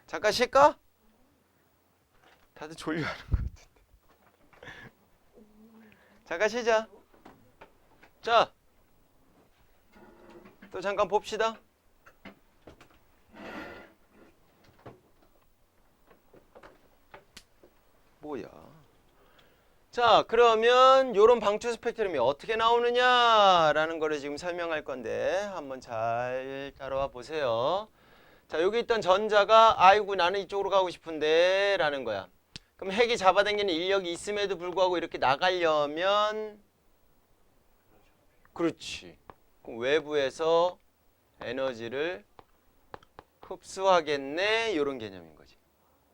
잠깐 쉴까? 다들 졸려하는 것 같은데. 잠깐 쉬자. 자, 또 잠깐 봅시다. 뭐야? 자, 그러면 요런 방추 스펙트럼이 어떻게 나오느냐라는 거를 지금 설명할 건데 한번 잘 따라와 보세요. 자, 여기 있던 전자가 아이고 나는 이쪽으로 가고 싶은데 라는 거야. 그럼 핵이 잡아당기는 인력이 있음에도 불구하고 이렇게 나가려면 그렇지. 그럼 외부에서 에너지를 흡수하겠네 이런 개념인 거지.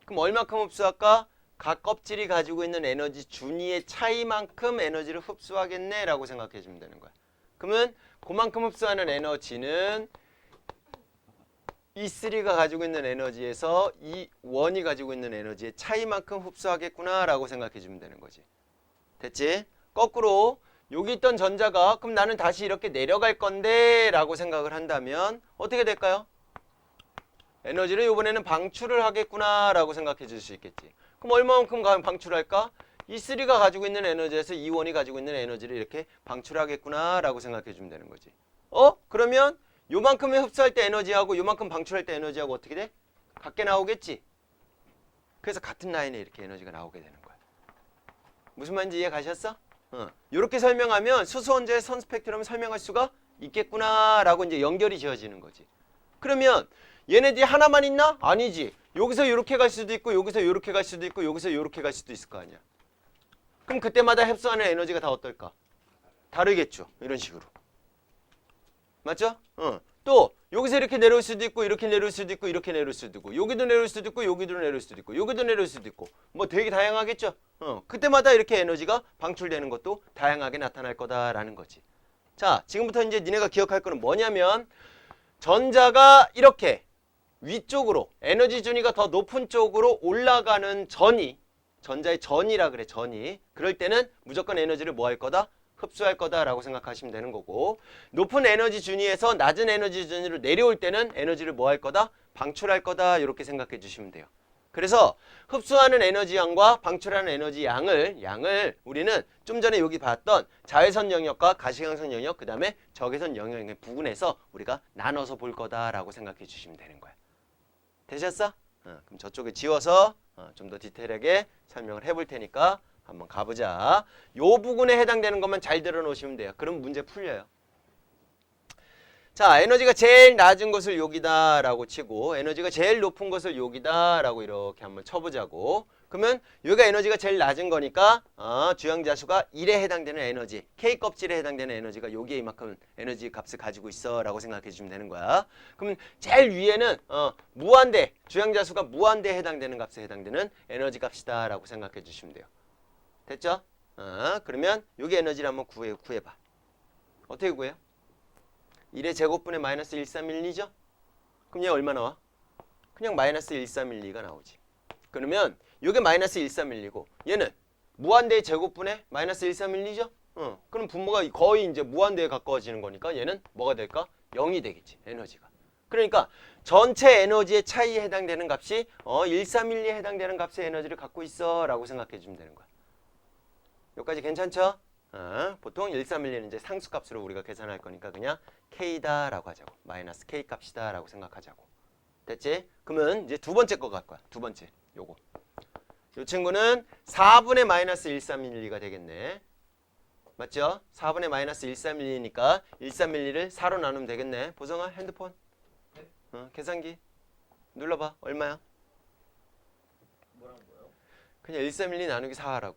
그럼 얼마큼 흡수할까? 각 껍질이 가지고 있는 에너지 준위의 차이만큼 에너지를 흡수하겠네 라고 생각해 주면 되는 거야. 그러면 그만큼 흡수하는 에너지는 E3가 가지고 있는 에너지에서 E1이 가지고 있는 에너지의 차이만큼 흡수하겠구나 라고 생각해 주면 되는 거지. 됐지? 거꾸로 여기 있던 전자가 그럼 나는 다시 이렇게 내려갈 건데 라고 생각을 한다면 어떻게 될까요? 에너지를 이번에는 방출을 하겠구나 라고 생각해 줄 수 있겠지. 그럼 얼마만큼 방출할까? E3가 가지고 있는 에너지에서 E1이 가지고 있는 에너지를 이렇게 방출하겠구나 라고 생각해 주면 되는 거지. 그러면 요만큼에 흡수할 때 에너지하고 요만큼 방출할 때 에너지하고 어떻게 돼? 같게 나오겠지? 그래서 같은 라인에 이렇게 에너지가 나오게 되는 거야. 무슨 말인지 이해 가셨어? 이렇게 설명하면 수소원자의 선 스펙트럼을 설명할 수가 있겠구나 라고 이제 연결이 지어지는 거지. 그러면 얘네들이 하나만 있나? 아니지. 여기서 이렇게 갈 수도 있고 여기서 이렇게 갈 수도 있고 여기서 이렇게 갈 수도 있을 거 아니야. 그럼 그때마다 흡수하는 에너지가 다 어떨까? 다르겠죠. 이런 식으로. 맞죠? 또 여기서 이렇게 내려올 수도 있고 이렇게 내려올 수도 있고 이렇게 내려올 수도 있고 여기도 내려올 수도 있고 여기도 내려올 수도 있고 여기도 내려올 수도 있고 뭐 되게 다양하겠죠? 그때마다 이렇게 에너지가 방출되는 것도 다양하게 나타날 거다라는 거지. 자, 지금부터 이제 니네가 기억할 거는 뭐냐면 전자가 이렇게 위쪽으로 에너지 준위가 더 높은 쪽으로 올라가는 전이 전자의 전이라 그래. 전이. 그럴 때는 무조건 에너지를 뭐 할 거다? 흡수할 거다라고 생각하시면 되는 거고 높은 에너지 준위에서 낮은 에너지 준위로 내려올 때는 에너지를 뭐 할 거다? 방출할 거다 이렇게 생각해 주시면 돼요. 그래서 흡수하는 에너지 양과 방출하는 에너지 양을 우리는 좀 전에 여기 봤던 자외선 영역과 가시광선 영역 그 다음에 적외선 영역의 부분에서 우리가 나눠서 볼 거다라고 생각해 주시면 되는 거야. 되셨어? 그럼 저쪽에 지워서 좀 더 디테일하게 설명을 해볼 테니까 한번 가보자. 요 부분에 해당되는 것만 잘 들어놓으시면 돼요. 그럼 문제 풀려요. 자, 에너지가 제일 낮은 것을 여기다 라고 치고 에너지가 제일 높은 것을 여기다 라고 이렇게 한번 쳐보자고. 그러면 여기가 에너지가 제일 낮은 거니까 주양자수가 1에 해당되는 에너지, K 껍질에 해당되는 에너지가 여기에 이만큼 에너지 값을 가지고 있어 라고 생각해 주시면 되는 거야. 그러면 제일 위에는 무한대, 주양자수가 무한대에 해당되는 값에 해당되는 에너지 값이다 라고 생각해 주시면 돼요. 됐죠? 그러면 여기 에너지를 한번 구해봐. 어떻게 구해요? 1의 제곱분의 마이너스 1312죠? 그럼 얘 얼마 나와? 그냥 마이너스 1312가 나오지. 그러면 이게 마이너스 1312고 얘는 무한대의 제곱분의 마이너스 1312죠? 그럼 분모가 거의 이제 무한대에 가까워지는 거니까 얘는 뭐가 될까? 0이 되겠지, 에너지가. 그러니까 전체 에너지의 차이에 해당되는 값이 1312에 해당되는 값의 에너지를 갖고 있어 라고 생각해 주면 되는 거야. 여기까지 괜찮죠? 보통 1312는 이제 상수값으로 우리가 계산할 거니까 그냥 K다 라고 하자고. 마이너스 K 값이다 라고 생각하자고. 됐지? 그러면 이제 두 번째 거 갈 거야. 두 번째 요거. 이 친구는 4분의 마이너스 1312가 되겠네. 맞죠? 4분의 마이너스 1312니까 1312를 4로 나누면 되겠네. 보성아 핸드폰. 네? 계산기. 눌러봐. 얼마야? 뭐라는 거예요? 그냥 1312 나누기 4하라고.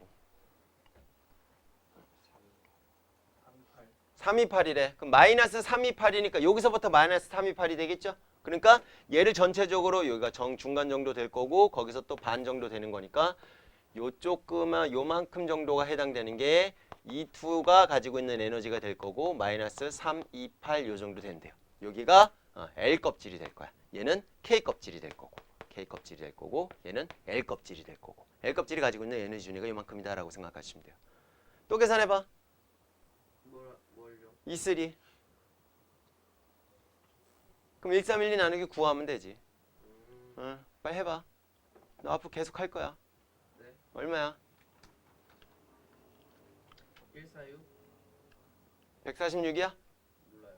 328이래. 그럼 마이너스 328이니까 여기서부터 마이너스 328이 되겠죠? 그러니까 얘를 전체적으로 여기가 중간 정도 될 거고 거기서 또 반 정도 되는 거니까 요 조그만 요만큼 정도가 해당되는 게 E2가 가지고 있는 에너지가 될 거고 마이너스 328 요 정도 된대요. 여기가 L 껍질이 될 거야. 얘는 K 껍질이 될 거고 K 껍질이 될 거고 얘는 L 껍질이 될 거고 L 껍질이 가지고 있는 에너지 준위가 요만큼이다 라고 생각하시면 돼요. 또 계산해봐. 뭘요? E3. 그럼 1312 나누기 9 하면 되지. 빨리 해봐. 너 앞으로 계속 할 거야. 네. 얼마야? 146? 146이야? 몰라요.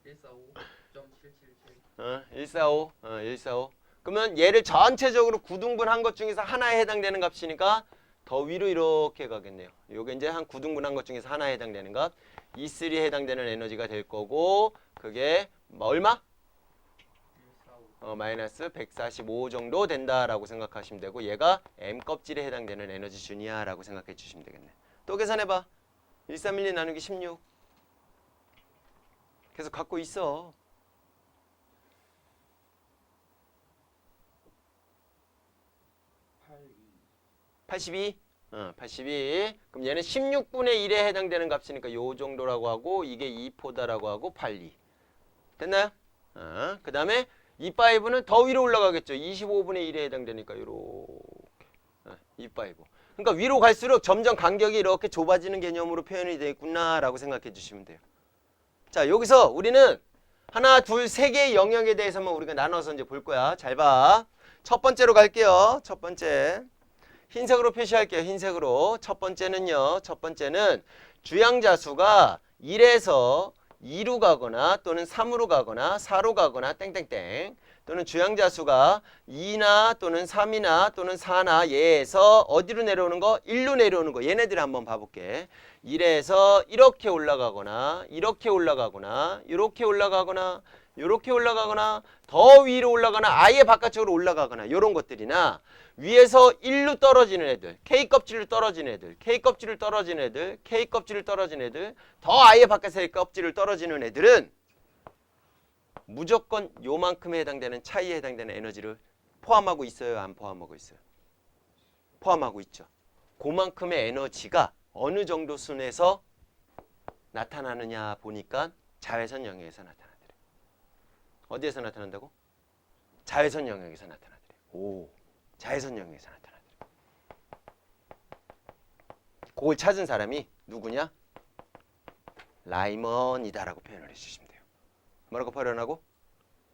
145.777. 145. 145. 그러면 얘를 전체적으로 9등분 한 것 중에서 하나에 해당되는 값이니까 더 위로 이렇게 가겠네요. 요게 이제 한 9등분 한 것 중에서 하나에 해당되는 값. E3에 해당되는 에너지가 될 거고 그게 얼마? 145. 마이너스 145 정도 된다라고 생각하시면 되고 얘가 M 껍질에 해당되는 에너지 준이야 라고 생각해 주시면 되겠네. 또 계산해봐. 1312 나누기 16. 계속 갖고 있어. 82? 82. 그럼 얘는 16분의 1에 해당되는 값이니까 요 정도라고 하고 이게 2포다라고 하고 82. 됐나요? 그 다음에 E5는 더 위로 올라가겠죠. 25분의 1에 해당되니까 요렇게. E5. 그러니까 위로 갈수록 점점 간격이 이렇게 좁아지는 개념으로 표현이 되겠구나 라고 생각해 주시면 돼요. 자, 여기서 우리는 하나, 둘, 세 개의 영역에 대해서만 우리가 나눠서 이제 볼 거야. 잘 봐. 첫 번째로 갈게요. 첫 번째. 흰색으로 표시할게요. 흰색으로. 첫 번째는요. 첫 번째는 주양자수가 1에서 2로 가거나 또는 3으로 가거나 4로 가거나 땡땡땡 또는 주양자수가 2나 또는 3이나 또는 4나 얘에서 어디로 내려오는 거? 1로 내려오는 거. 얘네들 한번 봐볼게. 1에서 이렇게 올라가거나 이렇게 올라가거나 이렇게 올라가거나 이렇게 올라가거나 더 위로 올라가거나 아예 바깥쪽으로 올라가거나 이런 것들이나 위에서 1로 떨어지는 애들, K 껍질을 떨어지는 애들, K 껍질을 떨어지는 애들, K 껍질을 떨어지는 애들, 더 아예 바깥의 껍질을 떨어지는 애들은 무조건 요만큼에 해당되는 차이에 해당되는 에너지를 포함하고 있어요? 안 포함하고 있어요? 포함하고 있죠. 그만큼의 에너지가 어느 정도 순에서 나타나느냐 보니까 자외선 영역에서 나타나더래. 어디에서 나타난다고? 자외선 영역에서 나타나더래. 오. 자외선 영역에서 나타나더래. 그걸 찾은 사람이 누구냐? 라이먼이다라고 표현을 해주시면 돼요. 뭐라고 표현하고?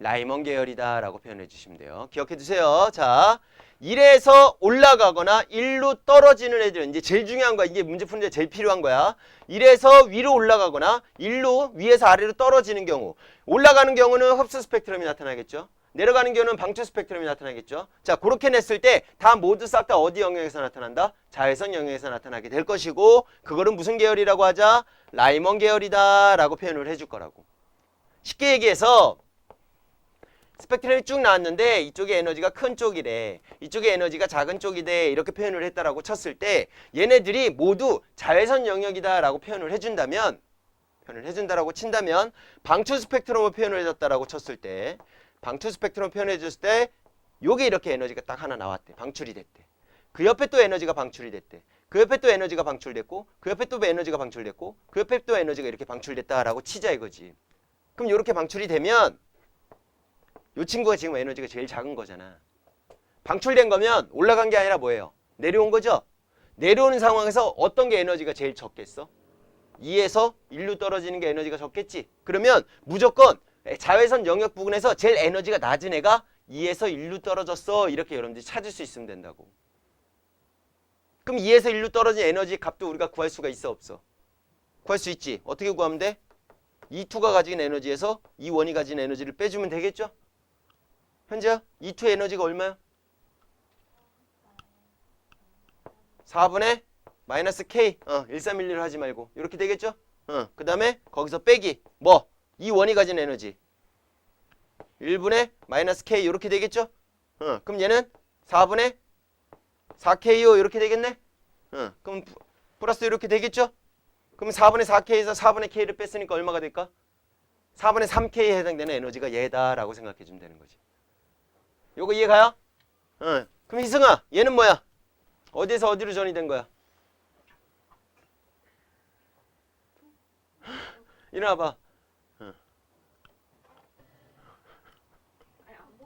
라이먼 계열이다 라고 표현해 주시면 돼요. 기억해 두세요. 자, 1에서 올라가거나 1로 떨어지는 애들은 이제 제일 중요한 거야. 이게 문제 푸는데 제일 필요한 거야. 1에서 위로 올라가거나 1로 위에서 아래로 떨어지는 경우, 올라가는 경우는 흡수 스펙트럼이 나타나겠죠. 내려가는 경우는 방출 스펙트럼이 나타나겠죠. 자, 그렇게 냈을 때 다 모두 싹 다 어디 영역에서 나타난다? 자외선 영역에서 나타나게 될 것이고, 그거는 무슨 계열이라고 하자? 라이먼 계열이다 라고 표현을 해줄 거라고. 쉽게 얘기해서 스펙트럼이 쭉 나왔는데 이쪽에 에너지가 큰 쪽이래. 이쪽에 에너지가 작은 쪽이래. 이렇게 표현을 했다라고 쳤을 때 얘네들이 모두 자외선 영역이다라고 표현을 해준다라고 친다면 방출 스펙트럼을 표현을 해줬다라고 쳤을 때 방출 스펙트럼 표현해 줬을 때 요게 이렇게 에너지가 딱 하나 나왔대. 방출이 됐대. 그 옆에 또 에너지가 방출이 됐대. 그 옆에 또 에너지가 방출됐고 그 옆에 또 에너지가 방출됐고 그 옆에 또 에너지가 이렇게 방출됐다라고 치자 이거지. 그럼 이렇게 방출이 되면 이 친구가 지금 에너지가 제일 작은 거잖아. 방출된 거면 올라간 게 아니라 뭐예요? 내려온 거죠? 내려오는 상황에서 어떤 게 에너지가 제일 적겠어? 2에서 1로 떨어지는 게 에너지가 적겠지? 그러면 무조건 자외선 영역 부근에서 제일 에너지가 낮은 애가 2에서 1로 떨어졌어. 이렇게 여러분들이 찾을 수 있으면 된다고. 그럼 2에서 1로 떨어진 에너지 값도 우리가 구할 수가 있어 없어? 구할 수 있지. 어떻게 구하면 돼? E2가 가진 에너지에서 E1이 가진 에너지를 빼주면 되겠죠? 현재야? E2의 에너지가 얼마야? 4분의 마이너스 K 1311로 하지 말고 이렇게 되겠죠? 그 다음에 거기서 빼기 뭐? E1이 가진 에너지 1분의 마이너스 K 이렇게 되겠죠? 그럼 얘는 4분의 4K요 이렇게 되겠네? 그럼 플러스 이렇게 되겠죠? 그럼 4분의 4K에서 4분의 K를 뺐으니까 얼마가 될까? 4분의 3K에 해당되는 에너지가 얘다라고 생각해 주면 되는 거지. 요거 이해가요? 그럼 희승아 얘는 뭐야? 어디에서 어디로 전이된 거야? 일어나봐. 아니 안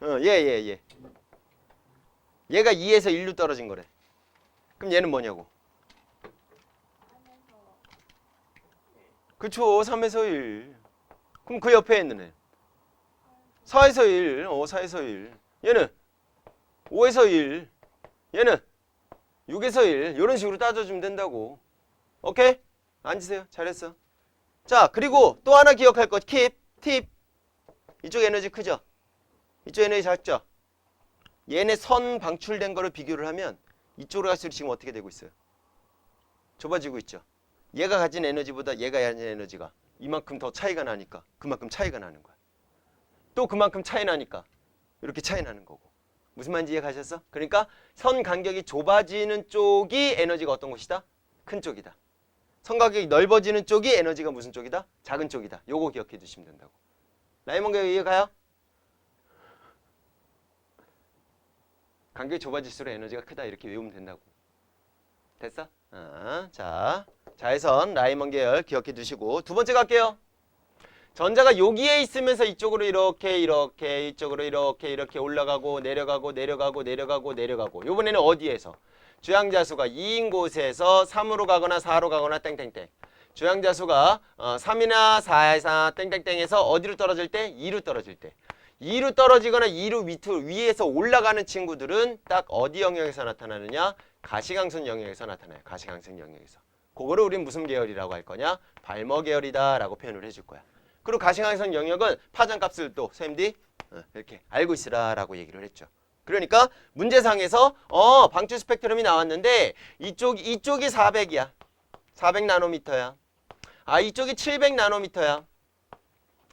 보여. 얘. 얘가 2에서 1로 떨어진 거래. 그럼 얘는 뭐냐고? 그쵸. 3에서 1. 그럼 그 옆에 있는 애. 4에서 1. 4에서 1. 얘는 5에서 1. 얘는 6에서 1. 이런 식으로 따져주면 된다고. 오케이? 앉으세요. 잘했어. 자, 그리고 또 하나 기억할 것. 팁. 이쪽 에너지 크죠? 이쪽 에너지 작죠? 얘네 선 방출된 거를 비교를 하면 이쪽으로 갈수록 지금 어떻게 되고 있어요? 좁아지고 있죠? 얘가 가진 에너지보다 얘가 가진 에너지가 이만큼 더 차이가 나니까 그만큼 차이가 나는 거야. 또 그만큼 차이 나니까 이렇게 차이 나는 거고. 무슨 말인지 이해 가셨어? 그러니까 선 간격이 좁아지는 쪽이 에너지가 어떤 곳이다? 큰 쪽이다. 선 간격이 넓어지는 쪽이 에너지가 무슨 쪽이다? 작은 쪽이다. 요거 기억해 두시면 된다고. 라이먼 교 이해 가요? 간격이 좁아질수록 에너지가 크다 이렇게 외우면 된다고. 됐어? 자, 자외선 라이먼 계열 기억해 두시고 두 번째 갈게요. 전자가 여기에 있으면서 이쪽으로 이렇게 이쪽으로 이렇게 올라가고 내려가고 이번에는 어디에서? 주양자수가 2인 곳에서 3으로 가거나 4로 가거나 땡땡땡. 주양자수가 3이나 4에서 땡땡땡에서 어디로 떨어질 때? 2로 떨어질 때. 2로 떨어지거나 2로 위에서 올라가는 친구들은 딱 어디 영역에서 나타나느냐? 가시광선 영역에서 나타나요. 가시광선 영역에서. 그거를 우린 무슨 계열이라고 할 거냐? 발머 계열이다 라고 표현을 해줄 거야. 그리고 가시광선 영역은 파장값을 또 쌤들이 이렇게 알고 있으라 라고 얘기를 했죠. 그러니까 문제상에서 방출 스펙트럼이 나왔는데 이쪽이 400이야. 400 나노미터야. 이쪽이 700 나노미터야.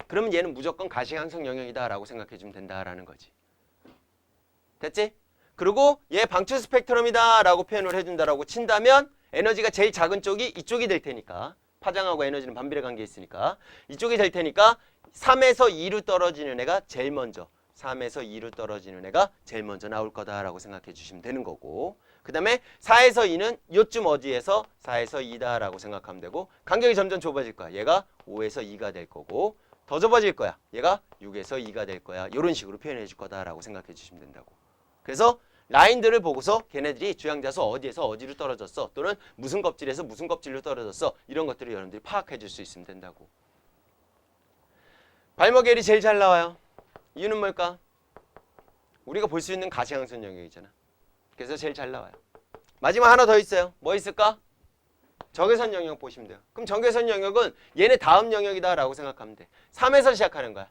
그러면 얘는 무조건 가시광선 영역이다 라고 생각해 주면 된다라는 거지. 됐지? 그리고 얘 방출 스펙트럼이다 라고 표현을 해준다라고 친다면 에너지가 제일 작은 쪽이 이쪽이 될 테니까 파장하고 에너지는 반비례 관계에 있으니까 이쪽이 될 테니까 3에서 2로 떨어지는 애가 제일 먼저 3에서 2로 떨어지는 애가 제일 먼저 나올 거다라고 생각해 주시면 되는 거고 그 다음에 4에서 2는 요쯤 어디에서 4에서 2다라고 생각하면 되고 간격이 점점 좁아질 거야. 얘가 5에서 2가 될 거고 더 좁아질 거야. 얘가 6에서 2가 될 거야. 이런 식으로 표현해 줄 거다라고 생각해 주시면 된다고. 그래서 라인들을 보고서 걔네들이 주양자수 어디에서 어디로 떨어졌어 또는 무슨 껍질에서 무슨 껍질로 떨어졌어 이런 것들을 여러분들이 파악해 줄 수 있으면 된다고. 발머 계열이 제일 잘 나와요. 이유는 뭘까? 우리가 볼 수 있는 가시광선 영역이잖아. 그래서 제일 잘 나와요. 마지막 하나 더 있어요. 뭐 있을까? 적외선 영역 보시면 돼요. 그럼 적외선 영역은 얘네 다음 영역이다 라고 생각하면 돼. 3에서 시작하는 거야.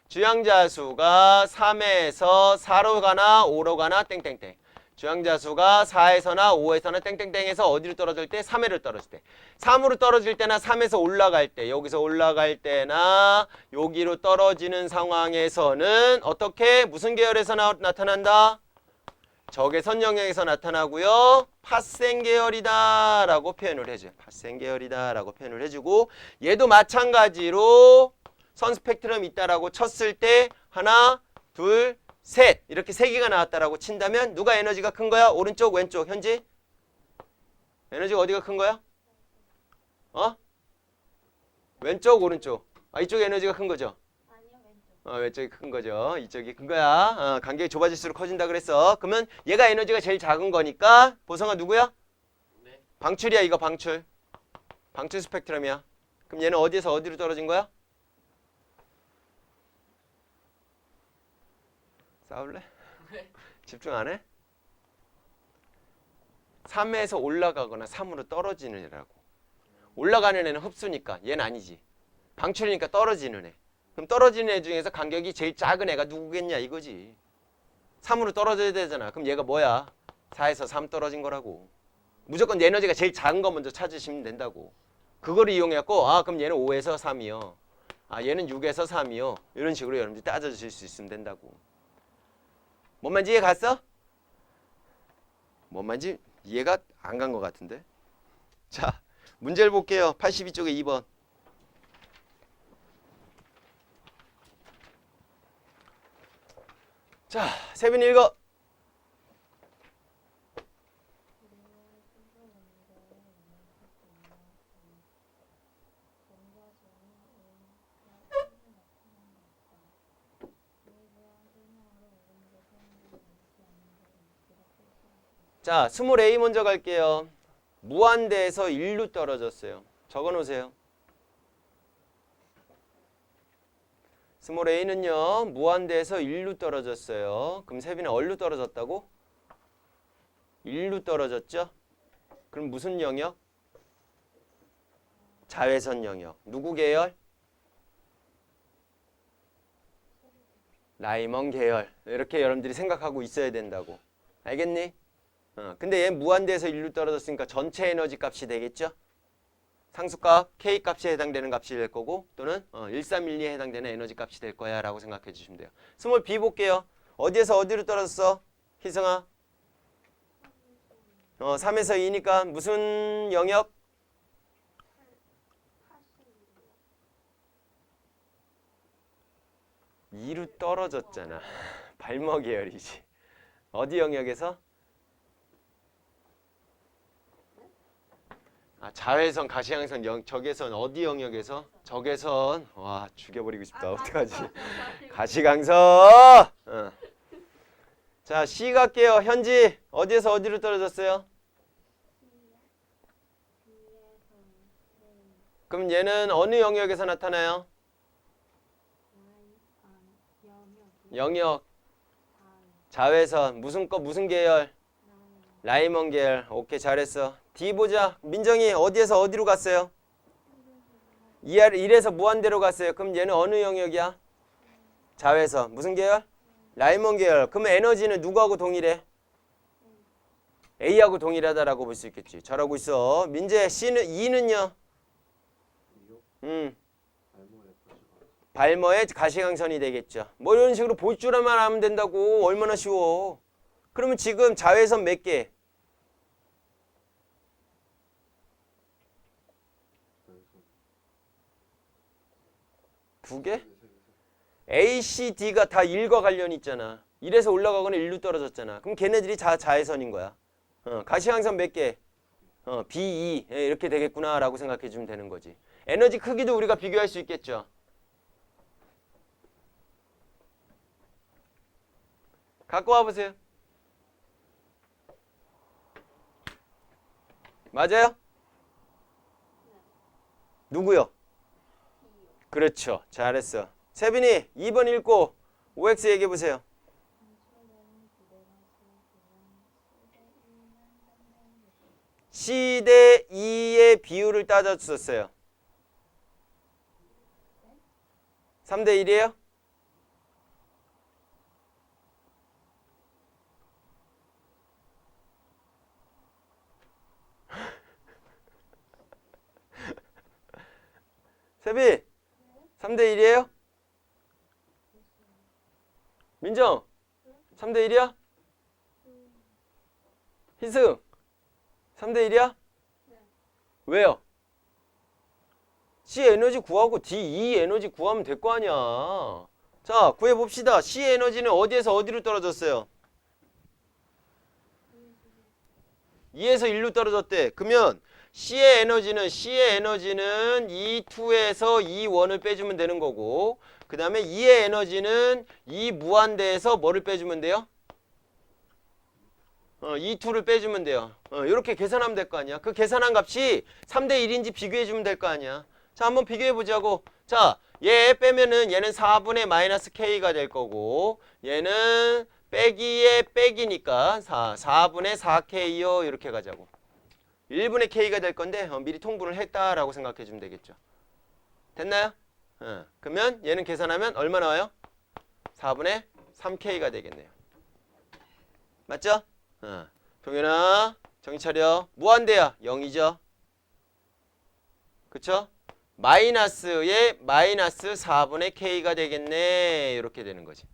주양자수가 3에서 4로 가나 5로 가나 땡땡땡. 주양자수가 4에서나 5에서나 땡땡땡에서 어디로 떨어질 때? 3회를 떨어질 때. 3으로 떨어질 때나 3에서 올라갈 때, 여기서 올라갈 때나 여기로 떨어지는 상황에서는 어떻게? 무슨 계열에서 나타난다? 적외선 영역에서 나타나고요. 파생 계열이다 라고 표현을 해줘요. 파생 계열이다 라고 표현을 해주고, 얘도 마찬가지로 선 스펙트럼 있다라고 쳤을 때 하나, 둘, 셋 이렇게 세 개가 나왔다라고 친다면 누가 에너지가 큰 거야? 오른쪽, 왼쪽? 현지? 에너지가 어디가 큰 거야? 왼쪽, 오른쪽? 이쪽 에너지가 큰 거죠? 아니요, 왼쪽. 왼쪽이 큰 거죠. 이쪽이 큰 거야. 간격이 좁아질수록 커진다 그랬어. 그러면 얘가 에너지가 제일 작은 거니까 보성아 누구야? 네. 방출이야. 이거 방출. 방출 스펙트럼이야. 그럼 얘는 어디에서 어디로 떨어진 거야? 싸울래? 네. 집중 안 해? 3에서 올라가거나 3으로 떨어지는 애라고. 올라가는 애는 흡수니까 얘는 아니지. 방출이니까 떨어지는 애. 그럼 떨어지는 애 중에서 간격이 제일 작은 애가 누구겠냐 이거지. 3으로 떨어져야 되잖아. 그럼 얘가 뭐야? 4에서 3 떨어진 거라고. 무조건 에너지가 제일 작은 거 먼저 찾으시면 된다고. 그거를 이용해갖고 그럼 얘는 5에서 3이요. 얘는 6에서 3이요. 이런 식으로 여러분들이 따져주실 수 있으면 된다고. 뭔 말인지 이해 갔어? 뭔 말인지 이해가 안 간 것 같은데. 자, 문제를 볼게요. 82쪽에 2번. 자, 세빈 읽어. 자, 스몰 A 먼저 갈게요. 무한대에서 1루 떨어졌어요. 적어놓으세요. 스몰 A는요. 무한대에서 1루 떨어졌어요. 그럼 세빈은 얼루 떨어졌다고? 1루 떨어졌죠? 그럼 무슨 영역? 자외선 영역. 누구 계열? 라이먼 계열. 이렇게 여러분들이 생각하고 있어야 된다고. 알겠니? 근데 얘 무한대에서 1루 떨어졌으니까 전체 에너지 값이 되겠죠? 상수값 K 값에 해당되는 값이 될 거고 또는 1312에 해당되는 에너지 값이 될 거야 라고 생각해 주시면 돼요. 스몰 B 볼게요. 어디에서 어디로 떨어졌어? 희승아? 3에서 2니까 무슨 영역? 2로 떨어졌잖아. 발머 계열이지. 어디 영역에서? 자외선, 가시광선, 적외선 어디 영역에서? 적외선. 와, 죽여버리고 싶다. 어떡하지? 가시광선. 자, C 갈게요. 현지 어디에서 어디로 떨어졌어요? 그럼 얘는 어느 영역에서 나타나요? 영역. 자외선. 무슨 계열? 라이먼 계열. 오케이, 잘했어. D 보자. 민정이 어디에서 어디로 갔어요? 1에서 무한대로 갔어요. 그럼 얘는 어느 영역이야? 자외선. 무슨 계열? 라이먼 계열. 그러면 에너지는 누구하고 동일해? A하고 동일하다라고 볼 수 있겠지. 잘하고 있어. 민재, C는 2는요? 발머의 가시광선이 되겠죠. 뭐 이런 식으로 볼 줄만 하면 된다고. 얼마나 쉬워. 그러면 지금 자외선 몇 개? 두 개? A, C, D가 다 1과 관련이 있잖아. 1에서 올라가거나 1로 떨어졌잖아. 그럼 걔네들이 자외선인 거야. 가시광선 몇 개? B, E 이렇게 되겠구나 라고 생각해 주면 되는 거지. 에너지 크기도 우리가 비교할 수 있겠죠. 갖고 와보세요. 맞아요? 누구요? 그렇죠. 잘했어. 세빈이 2번 읽고 OX 얘기해보세요. C 대 E의 비율을 따져줬어요. 3대 1이에요? 태비 3대 1이에요? 민정 3대 1이야? 희승 3대 1이야? 왜요? C 에너지 구하고 D, E 에너지 구하면 될 거 아니야. 자, 구해봅시다. C 에너지는 어디에서 어디로 떨어졌어요? 2에서 1로 떨어졌대. 그러면 C의 에너지는 E2에서 E1을 빼주면 되는 거고, 그 다음에 E의 에너지는 E 무한대에서 뭐를 빼주면 돼요? E2를 빼주면 돼요. 이렇게 계산하면 될 거 아니야. 그 계산한 값이 3대 1인지 비교해주면 될 거 아니야. 자, 한번 비교해보자고. 자, 얘 빼면은 얘는 4분의 마이너스 K가 될 거고, 얘는 빼기에 빼기니까 4분의 4K요. 이렇게 가자고. 1분의 K가 될 건데 미리 통분을 했다라고 생각해 주면 되겠죠. 됐나요? 그러면 얘는 계산하면 얼마 나와요? 4분의 3K가 되겠네요. 맞죠? 동현아 정신 차려. 무한대야. 0이죠. 그쵸? 마이너스에 마이너스 4분의 K가 되겠네. 이렇게 되는 거지.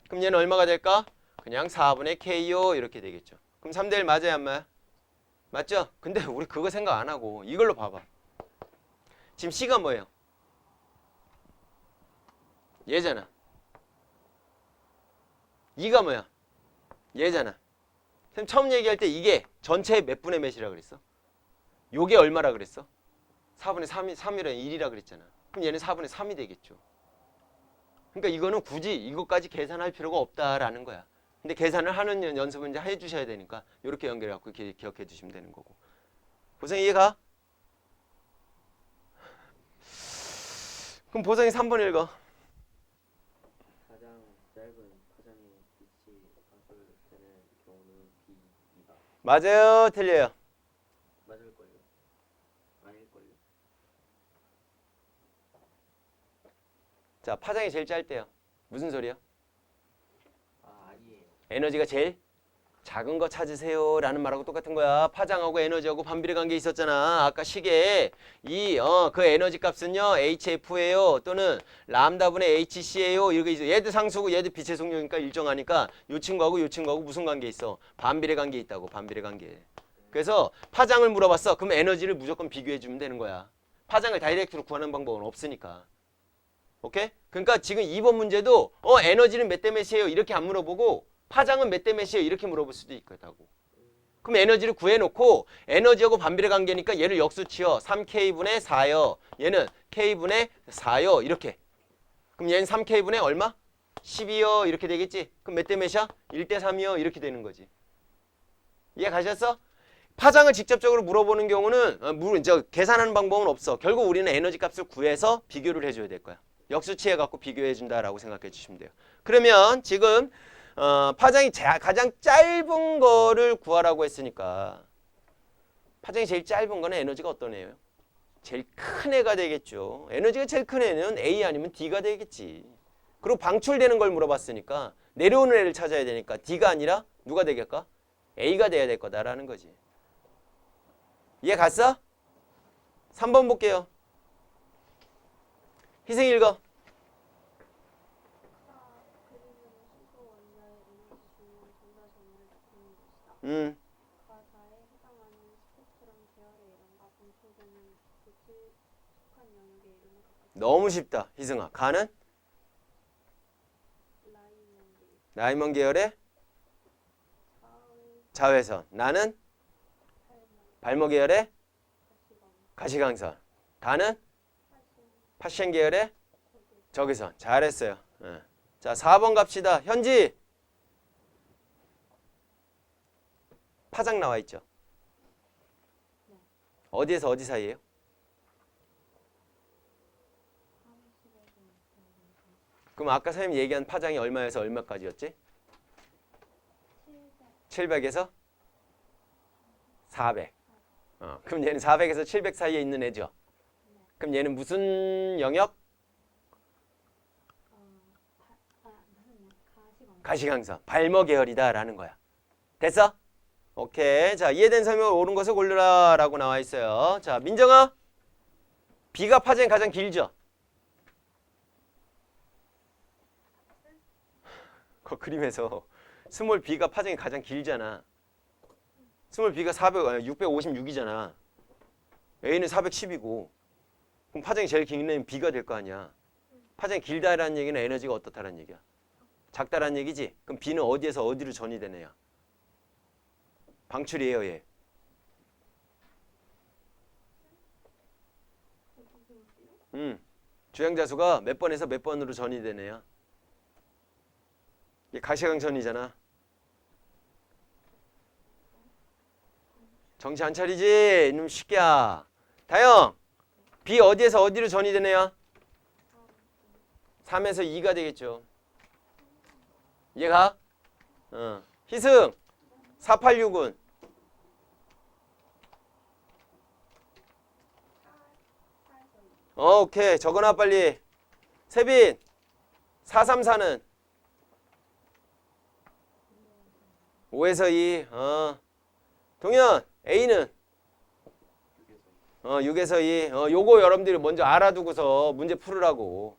그럼 얘는 얼마가 될까? 그냥 4분의 K요. 이렇게 되겠죠. 그럼 3대 1 맞아요? 안 맞아요? 맞죠? 근데 우리 그거 생각 안 하고 이걸로 봐봐. 지금 C가 뭐예요? 얘잖아. E가 뭐야? 얘잖아. 선생님 처음 얘기할 때 이게 전체의 몇 분의 몇이라 그랬어? 요게 얼마라 그랬어? 4분의 3이라 1이라 그랬잖아. 그럼 얘는 4분의 3이 되겠죠. 그러니까 이거는 굳이 이것까지 계산할 필요가 없다라는 거야. 근데 계산을 하는 연습은 이제 해주셔야 되니까 이렇게 연결해갖고 기억해 주시면 되는 거고. 보성이 이해가? 그럼 보성이 3번 읽어. 가장 짧은 파장의 빛이 방출되는 경우는 B이다. 맞아요? 틀려요? 맞을걸요? 아닐걸요? 자, 파장이 제일 짧대요. 무슨 소리야? 아니에요. 에너지가 제일 작은 거 찾으세요 라는 말하고 똑같은 거야. 파장하고 에너지하고 반비례 관계 있었잖아. 아까 식에 그 에너지 값은요 HF예요 또는 람다분의 HC예요. 이렇게 있어. 얘도 상수고 얘도 빛의 속력이니까 일정하니까 요 친구하고 요 친구하고 무슨 관계 있어? 반비례 관계 있다고. 반비례 관계. 그래서 파장을 물어봤어. 그럼 에너지를 무조건 비교해 주면 되는 거야. 파장을 다이렉트로 구하는 방법은 없으니까. 오케이? 그러니까 지금 2번 문제도 에너지는 몇 대 몇이에요 이렇게 안 물어보고 파장은 몇 대 몇이에요 이렇게 물어볼 수도 있다고. 그럼 에너지를 구해놓고 에너지하고 반비례 관계니까 얘를 역수 치어 3K분의 4요. 얘는 K분의 4요. 이렇게. 그럼 얘는 3K분의 얼마? 12요. 이렇게 되겠지? 그럼 몇 대 몇이야? 1대 3이요. 이렇게 되는 거지. 이해 가셨어? 파장을 직접적으로 물어보는 경우는 계산하는 방법은 없어. 결국 우리는 에너지 값을 구해서 비교를 해줘야 될 거야. 역수치해 갖고 비교해 준다라고 생각해 주시면 돼요. 그러면 지금 파장이 가장 짧은 거를 구하라고 했으니까 파장이 제일 짧은 거는 에너지가 어떤 애예요? 제일 큰 애가 되겠죠. 에너지가 제일 큰 애는 A 아니면 D가 되겠지. 그리고 방출되는 걸 물어봤으니까 내려오는 애를 찾아야 되니까 D가 아니라 누가 되겠까? A가 돼야 될 거다라는 거지. 이해 갔어? 3번 볼게요. 희승 읽어. 가사에 해당하는 스펙트럼 계열의 이름과 분포되는 빛이 속한 영역의 이름을 각각 너무 쉽다. 희승아. 가는? 라이먼 계열의 자외선. 나는? 발모 계열의 가시광선. 다는? 파시엔 계열의 적외선. 잘했어요. 자, 4번 갑시다. 현지. 파장 나와 있죠? 어디에서 어디 사이에요? 그럼 아까 선생님이 얘기한 파장이 얼마에서 얼마까지였지? 700에서 400. 그럼 얘는 400에서 700 사이에 있는 애죠? 그럼 얘는 무슨 영역? 가시광선. 발모 계열이다라는 거야. 됐어? 오케이. 자, 이해된 설명을 옳은 것을 고르라 라고 나와 있어요. 자, 민정아. B가 파장이 가장 길죠? 그 그림에서 스몰 b가 파장이 가장 길잖아. 스몰 b가 656이잖아. a는 410이고. 그럼 파장이 제일 긴 애는 b가 될 거 아니야. 파장이 길다라는 얘기는 에너지가 어떻다라는 얘기야. 작다라는 얘기지. 그럼 b는 어디에서 어디로 전이 되느냐. 방출이에요, 얘. 주행자수가 몇 번에서 몇 번으로 전이 되느냐. 이게 가시광선이잖아. 정신 안 차리지? 이놈 새끼야. 다영, B 어디에서 어디로 전이 되네요? 3에서 2가 되겠죠. 이해가? 희승, 486은? 오케이. 적어놔 빨리. 세빈, 434는? 5에서 2. 동현, A는? 6에서 2. 요거 여러분들이 먼저 알아두고서 문제 풀으라고.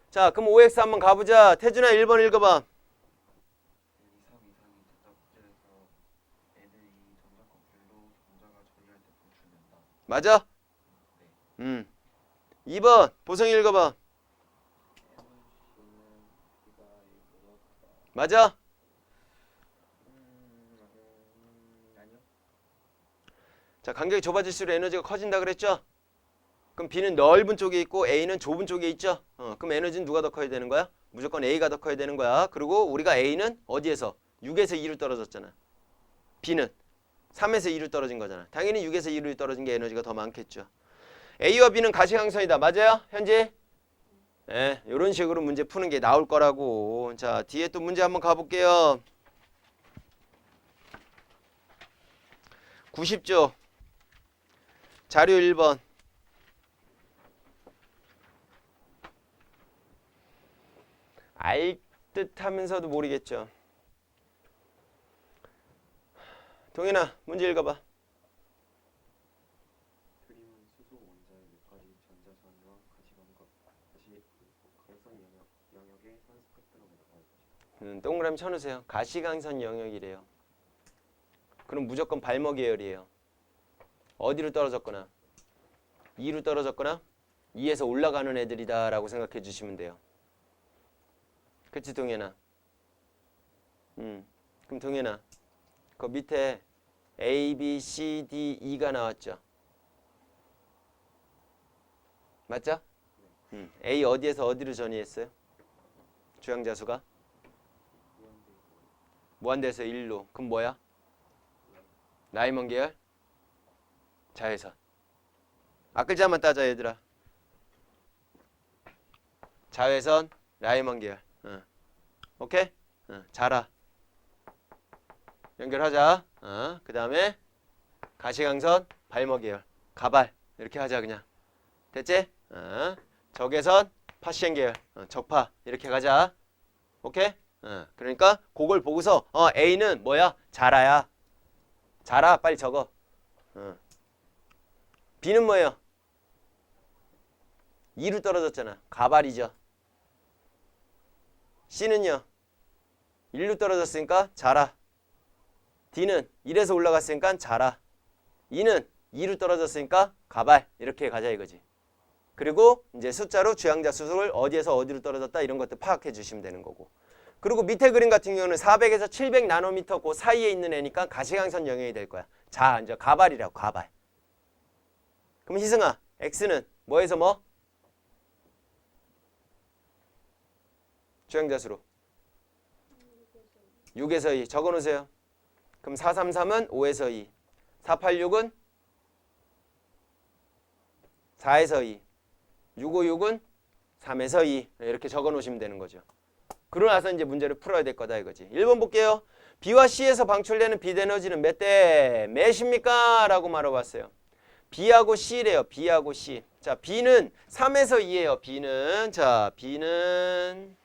자, 그럼 OX 한번 가보자. 태준아 1번 읽어봐. 이상 이상이 됐다 문제에서 애들이 전자권 별로 전자가 전이할 때 방출된다. 맞아? 2번 보성이 읽어봐. 맞아? 아니요. 자, 간격이 좁아질수록 에너지가 커진다 그랬죠? 그럼 B는 넓은 쪽에 있고 A는 좁은 쪽에 있죠? 그럼 에너지는 누가 더 커야 되는 거야? 무조건 A가 더 커야 되는 거야. 그리고 우리가 A는 어디에서? 6에서 2로 떨어졌잖아. B는 3에서 2로 떨어진 거잖아. 당연히 6에서 2로 떨어진 게 에너지가 더 많겠죠. A와 B는 가시광선이다. 맞아요? 현지? 네, 이런 식으로 문제 푸는 게 나올 거라고. 자, 뒤에 또 문제 한번 가볼게요. 90조. 자료 1번. 알 듯하면서도 모르겠죠. 동현아, 문제 읽어봐. 그림은 수소 원자의 몇 가지 전자선이와 가시광선 영역의 한 스펙트럼에 나와 있다. 동그라미 쳐놓으세요. 가시광선 영역이래요. 그럼 무조건 발목 계열이에요. 어디로 떨어졌거나 2로 떨어졌거나 2에서 올라가는 애들이다 라고 생각해 주시면 돼요. 그치 동현아? 그럼 동현아, 그 밑에 A, B, C, D, E가 나왔죠? 맞죠? A 어디에서 어디로 전이했어요? 주양자수가? 무한대에서 1로. 그럼 뭐야? 라이먼 계열? 자외선. 앞글자만 따자 얘들아. 자외선, 라이먼 계열. 오케이? 자라. 연결하자. 그 다음에 가시광선, 발목 계열. 가발. 이렇게 하자 그냥. 됐지? 적외선, 파시엔 계열. 적파. 이렇게 가자. 오케이? 그러니까 그걸 보고서 A는 뭐야? 자라야. 자라. 빨리 적어. B는 뭐예요? 2로 떨어졌잖아. 가발이죠. C는요? 1로 떨어졌으니까 자라. D는 1에서 올라갔으니까 자라. E는 2로 떨어졌으니까 가발. 이렇게 가자 이거지. 그리고 이제 숫자로 주양자 수를 어디에서 어디로 떨어졌다 이런 것들 파악해 주시면 되는 거고. 그리고 밑에 그림 같은 경우는 400에서 700 나노미터 그 사이에 있는 애니까 가시광선 영역이 될 거야. 자, 이제 가발이라고, 가발. 그럼 희승아, X는 뭐에서 뭐? 주행자수로 6에서 2 적어놓으세요. 그럼 433은 5에서 2, 486은 4에서 2, 656은 3에서 2 이렇게 적어놓으시면 되는 거죠. 그러고 나서 이제 문제를 풀어야 될 거다 이거지. 1번 볼게요. B와 C에서 방출되는 빛 에너지는 몇 대 몇입니까? 라고 말해봤어요. B하고 C래요. B하고 C. 자, B는 3에서 2예요. B는. 자, B는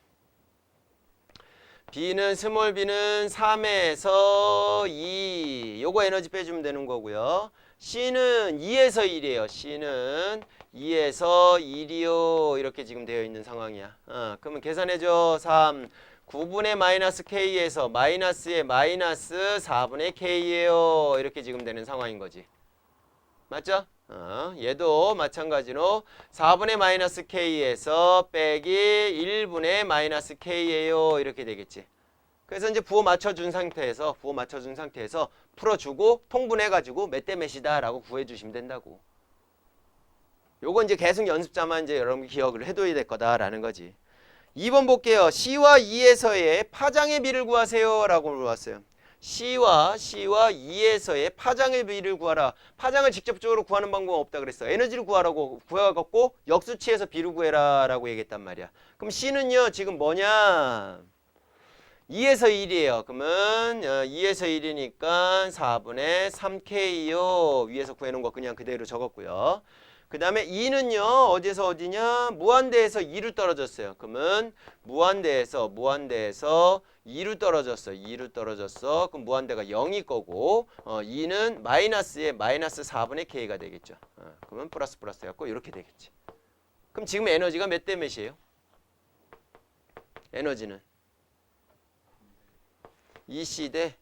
B는 스몰 b는 3에서 2. 요거 에너지 빼주면 되는 거고요. C는 2에서 1이에요. C는 2에서 1이요. 이렇게 지금 되어 있는 상황이야. 그러면 계산해줘. 3. 9분의 마이너스 K에서 마이너스의 마이너스 4분의 K예요. 이렇게 지금 되는 상황인 거지. 맞죠? 얘도 마찬가지로 4분의 마이너스 K에서 빼기 1분의 마이너스 K예요. 이렇게 되겠지. 그래서 이제 부호 맞춰준 상태에서 풀어주고 통분해가지고 몇 대 몇이다 라고 구해주시면 된다고. 요건 이제 계속 연습자만 이제 여러분 기억을 해둬야 될 거다라는 거지. 2번 볼게요. C와 E에서의 파장의 비를 구하세요 라고 물어봤어요. C와 2에서의 파장의 비를 구하라. 파장을 직접적으로 구하는 방법은 없다 그랬어. 에너지를 구하라고 구해갖고 역수치에서 비를 구해라 라고 얘기했단 말이야. 그럼 C는요 지금 뭐냐? 2에서 1이에요. 그러면 2에서 1이니까 4분의 3K요. 위에서 구해놓은 거 그냥 그대로 적었고요. 그 다음에 2는요 어디에서 어디냐? 무한대에서 2로 떨어졌어요. 그러면 무한대에서 2로 떨어졌어. 2로 떨어졌어. 그럼 무한대가 0일 거고 2는 마이너스에 마이너스 4분의 K가 되겠죠. 그러면 플러스 해갖고 이렇게 되겠지. 그럼 지금 에너지가 몇 대 몇이에요? 에너지는 2C 대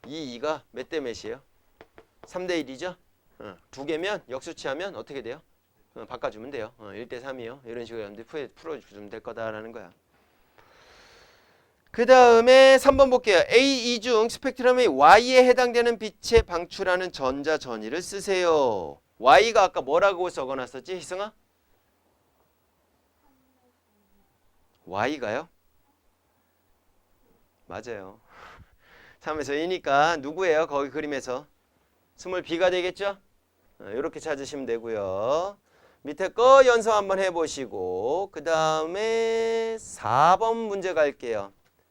2E가 몇 대 몇이에요? 3대 1이죠? 두 개면 역수치하면 어떻게 돼요? 바꿔주면 돼요. 1대 3이요. 이런 식으로 여러분들이 풀어주면 될 거다라는 거야. 그 다음에 3번 볼게요. A, E 중 스펙트럼의 Y에 해당되는 빛에 방출하는 전자 전위를 쓰세요. Y가 아까 뭐라고 적어놨었지? 희승아? Y가요? 맞아요. 3에서 2니까 누구예요? 거기 그림에서. 스몰 B가 되겠죠? 이렇게 찾으시면 되고요. 밑에 거 연습 한번 해보시고 그 다음에 4번 문제 갈게요.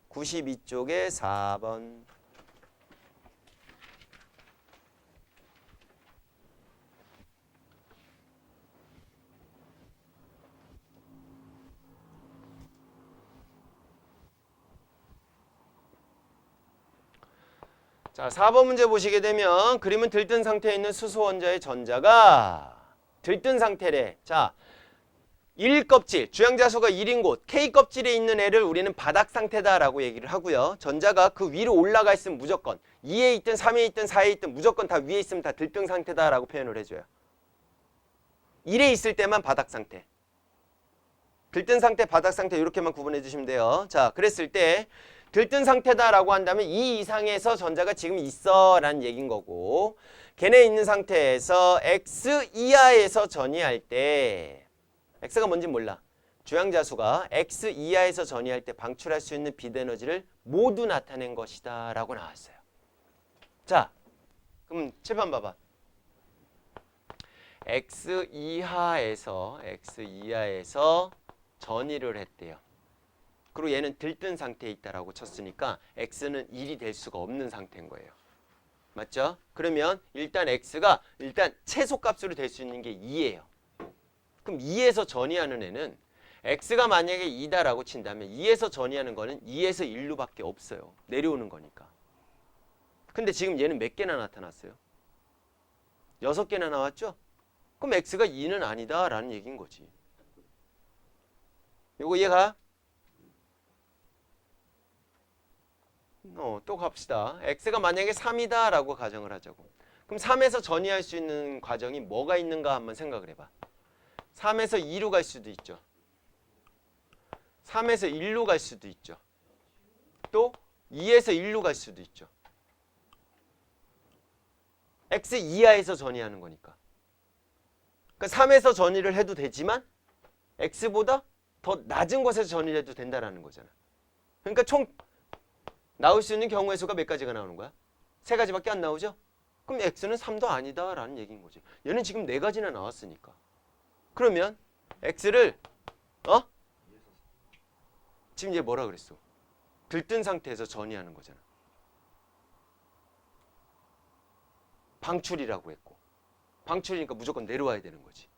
92쪽에 4번. 자, 4번 문제 보시게 되면 그림은 들뜬 상태에 있는 수소 원자의 전자가 들뜬 상태래. 자, 1껍질, 주양자수가 1인 곳 K껍질에 있는 애를 우리는 바닥 상태다라고 얘기를 하고요. 전자가 그 위로 올라가 있으면 무조건 2에 있든 3에 있든 4에 있든 무조건 다 위에 있으면 다 들뜬 상태다라고 표현을 해줘요. 1에 있을 때만 바닥 상태. 들뜬 상태, 바닥 상태 이렇게만 구분해 주시면 돼요. 자, 그랬을 때 들뜬 상태다라고 한다면 2 이상에서 전자가 지금 있어 라는 얘기인 거고 걔네 있는 상태에서 X 이하에서 전이할 때 X가 뭔지 몰라. 주양자수가 X 이하에서 전이할 때 방출할 수 있는 빛 에너지를 모두 나타낸 것이다 라고 나왔어요. 자, 그럼 칠판 봐봐. X 이하에서 전이를 했대요. 그리고 얘는 들뜬 상태에 있다라고 쳤으니까 X는 1이 될 수가 없는 상태인 거예요. 맞죠? 그러면 일단 X가 일단 최소값으로 될 수 있는 게 2예요. 그럼 2에서 전이하는 애는 X가 만약에 2다라고 친다면 2에서 전이하는 거는 2에서 1로밖에 없어요. 내려오는 거니까. 근데 지금 얘는 몇 개나 나타났어요? 6개나 나왔죠? 그럼 X가 2는 아니다라는 얘기인 거지. 요거 이해가? 또 갑시다. X가 만약에 3이다 라고 가정을 하자고. 그럼 3에서 전이할 수 있는 과정이 뭐가 있는가 한번 생각을 해봐. 3에서 2로 갈 수도 있죠. 3에서 1로 갈 수도 있죠. 또 2에서 1로 갈 수도 있죠. X 이하에서 전이하는 거니까. 그러니까 3에서 전이를 해도 되지만 X보다 더 낮은 곳에서 전이를 해도 된다라는 거잖아. 그러니까 총 나올 수 있는 경우의 수가 몇 가지가 나오는 거야? 3가지밖에 안 나오죠? 그럼 X는 3도 아니다라는 얘기인 거지. 얘는 지금 4가지나 나왔으니까. 그러면 X를 지금 얘 뭐라 그랬어? 들뜬 상태에서 전이하는 거잖아. 방출이라고 했고. 방출이니까 무조건 내려와야 되는 거지.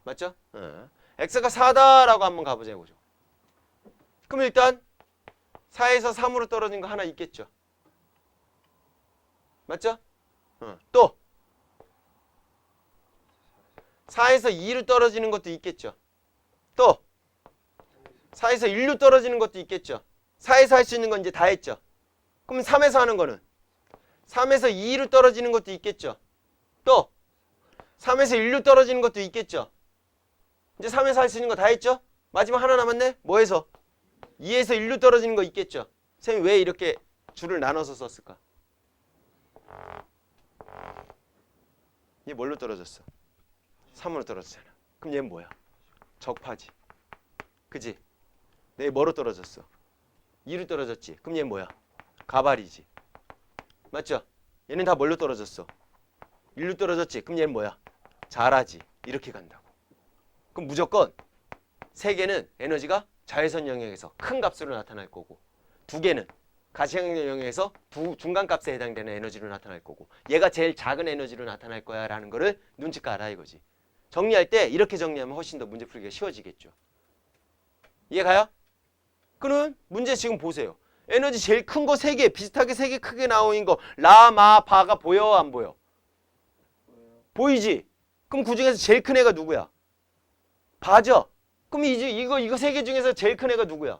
맞죠? X가 4다라고 한번 가보자고죠. 그럼 일단 4에서 3으로 떨어진 거 하나 있겠죠. 맞죠? 또 4에서 2로 떨어지는 것도 있겠죠. 또 4에서 1로 떨어지는 것도 있겠죠. 4에서 할 수 있는 건 이제 다 했죠. 그럼 3에서 하는 거는 3에서 2로 떨어지는 것도 있겠죠. 또 3에서 1로 떨어지는 것도 있겠죠. 이제 3에서 할 수 있는 거 다 했죠. 마지막 하나 남았네. 뭐에서? 2에서 1로 떨어지는 거 있겠죠. 선생님 왜 이렇게 줄을 나눠서 썼을까? 얘 뭘로 떨어졌어? 3으로 떨어졌잖아. 그럼 얘는 뭐야? 적파지. 그지? 얘 뭐로 떨어졌어? 2로 떨어졌지. 그럼 얘는 뭐야? 가발이지. 맞죠? 얘는 다 뭘로 떨어졌어? 1로 떨어졌지. 그럼 얘는 뭐야? 자라지. 이렇게 간다고. 그럼 무조건 3개는 에너지가 자외선 영역에서 큰 값으로 나타날 거고 2개는 가시광선 영역에서 중간값에 해당되는 에너지로 나타날 거고 얘가 제일 작은 에너지로 나타날 거야 라는 거를 눈치껏 알아 이거지. 정리할 때 이렇게 정리하면 훨씬 더 문제 풀기가 쉬워지겠죠. 이해가요? 그럼 문제 지금 보세요. 에너지 제일 큰 거 3개 비슷하게 3개 크게 나오는 거 라, 마, 바가 보여 안 보여? 보이지? 그럼 그 중에서 제일 큰 애가 누구야? 바죠? 그럼 이제 이거 3개 중에서 제일 큰 애가 누구야?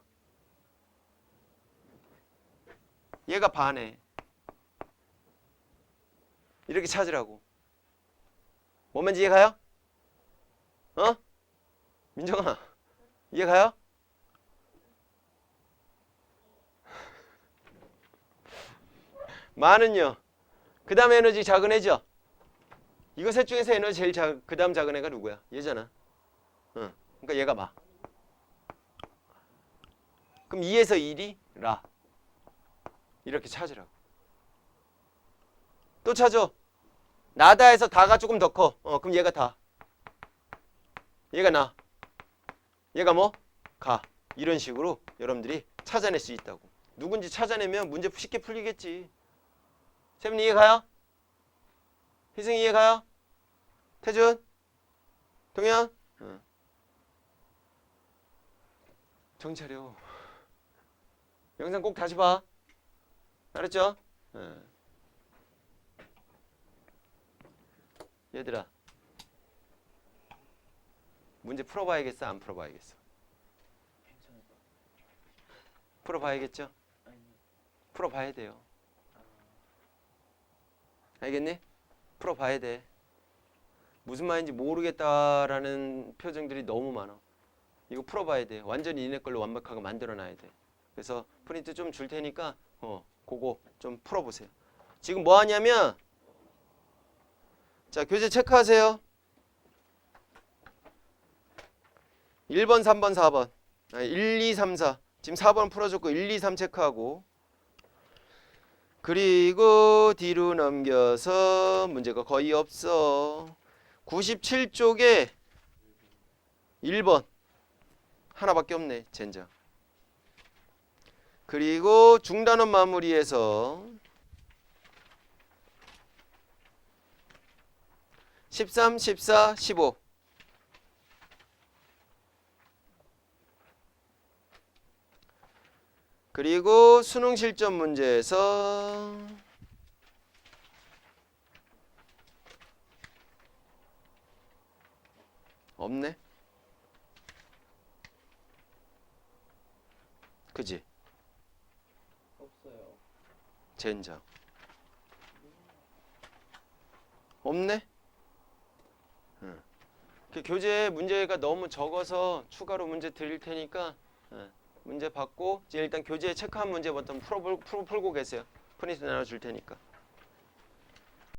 얘가 바네. 이렇게 찾으라고. 뭔 말인지 이해가요? 민정아 이해가요? 마는요. 그 다음 에너지 작은 애죠? 이거 셋 중에서 에너지 제일 그 다음 작은 애가 누구야? 얘잖아. 그러니까 얘가 마. 그럼 2에서 1이 라. 이렇게 찾으라고. 또 찾아. 나다에서 다가 조금 더 커. 그럼 얘가 다. 얘가 나. 얘가 뭐? 가. 이런 식으로 여러분들이 찾아낼 수 있다고. 누군지 찾아내면 문제 쉽게 풀리겠지. 쌤 이해가요? 희승이 이해가요? 태준? 동현? 정신 차려. 영상 꼭 다시 봐. 알았죠? 얘들아 문제 풀어봐야겠어? 안 풀어봐야겠어? 괜찮을 것 같아요. 풀어봐야겠죠? 아니, 풀어봐야 돼요. 알겠니? 풀어봐야 돼. 무슨 말인지 모르겠다라는 표정들이 너무 많아. 이거 풀어봐야 돼. 완전히 니네 걸로 완벽하게 만들어놔야 돼. 그래서 프린트 좀 줄 테니까 그거 좀 풀어보세요. 지금 뭐 하냐면 자 교재 체크하세요. 1번, 3번, 4번 1, 2, 3, 4 지금 4번 풀어줬고 1, 2, 3 체크하고 그리고 뒤로 넘겨서 문제가 거의 없어. 97쪽에 1번 하나밖에 없네. 젠장. 그리고 중단원 마무리해서 13, 14, 15 그리고 수능 실전 문제에서 없네. 그지? 없어요. 젠장. 없네? 그 교재 문제가 너무 적어서 추가로 문제 드릴 테니까 문제 받고 이제 일단 교재에 체크한 문제부터 풀고 계세요. 프린트 나눠줄 테니까.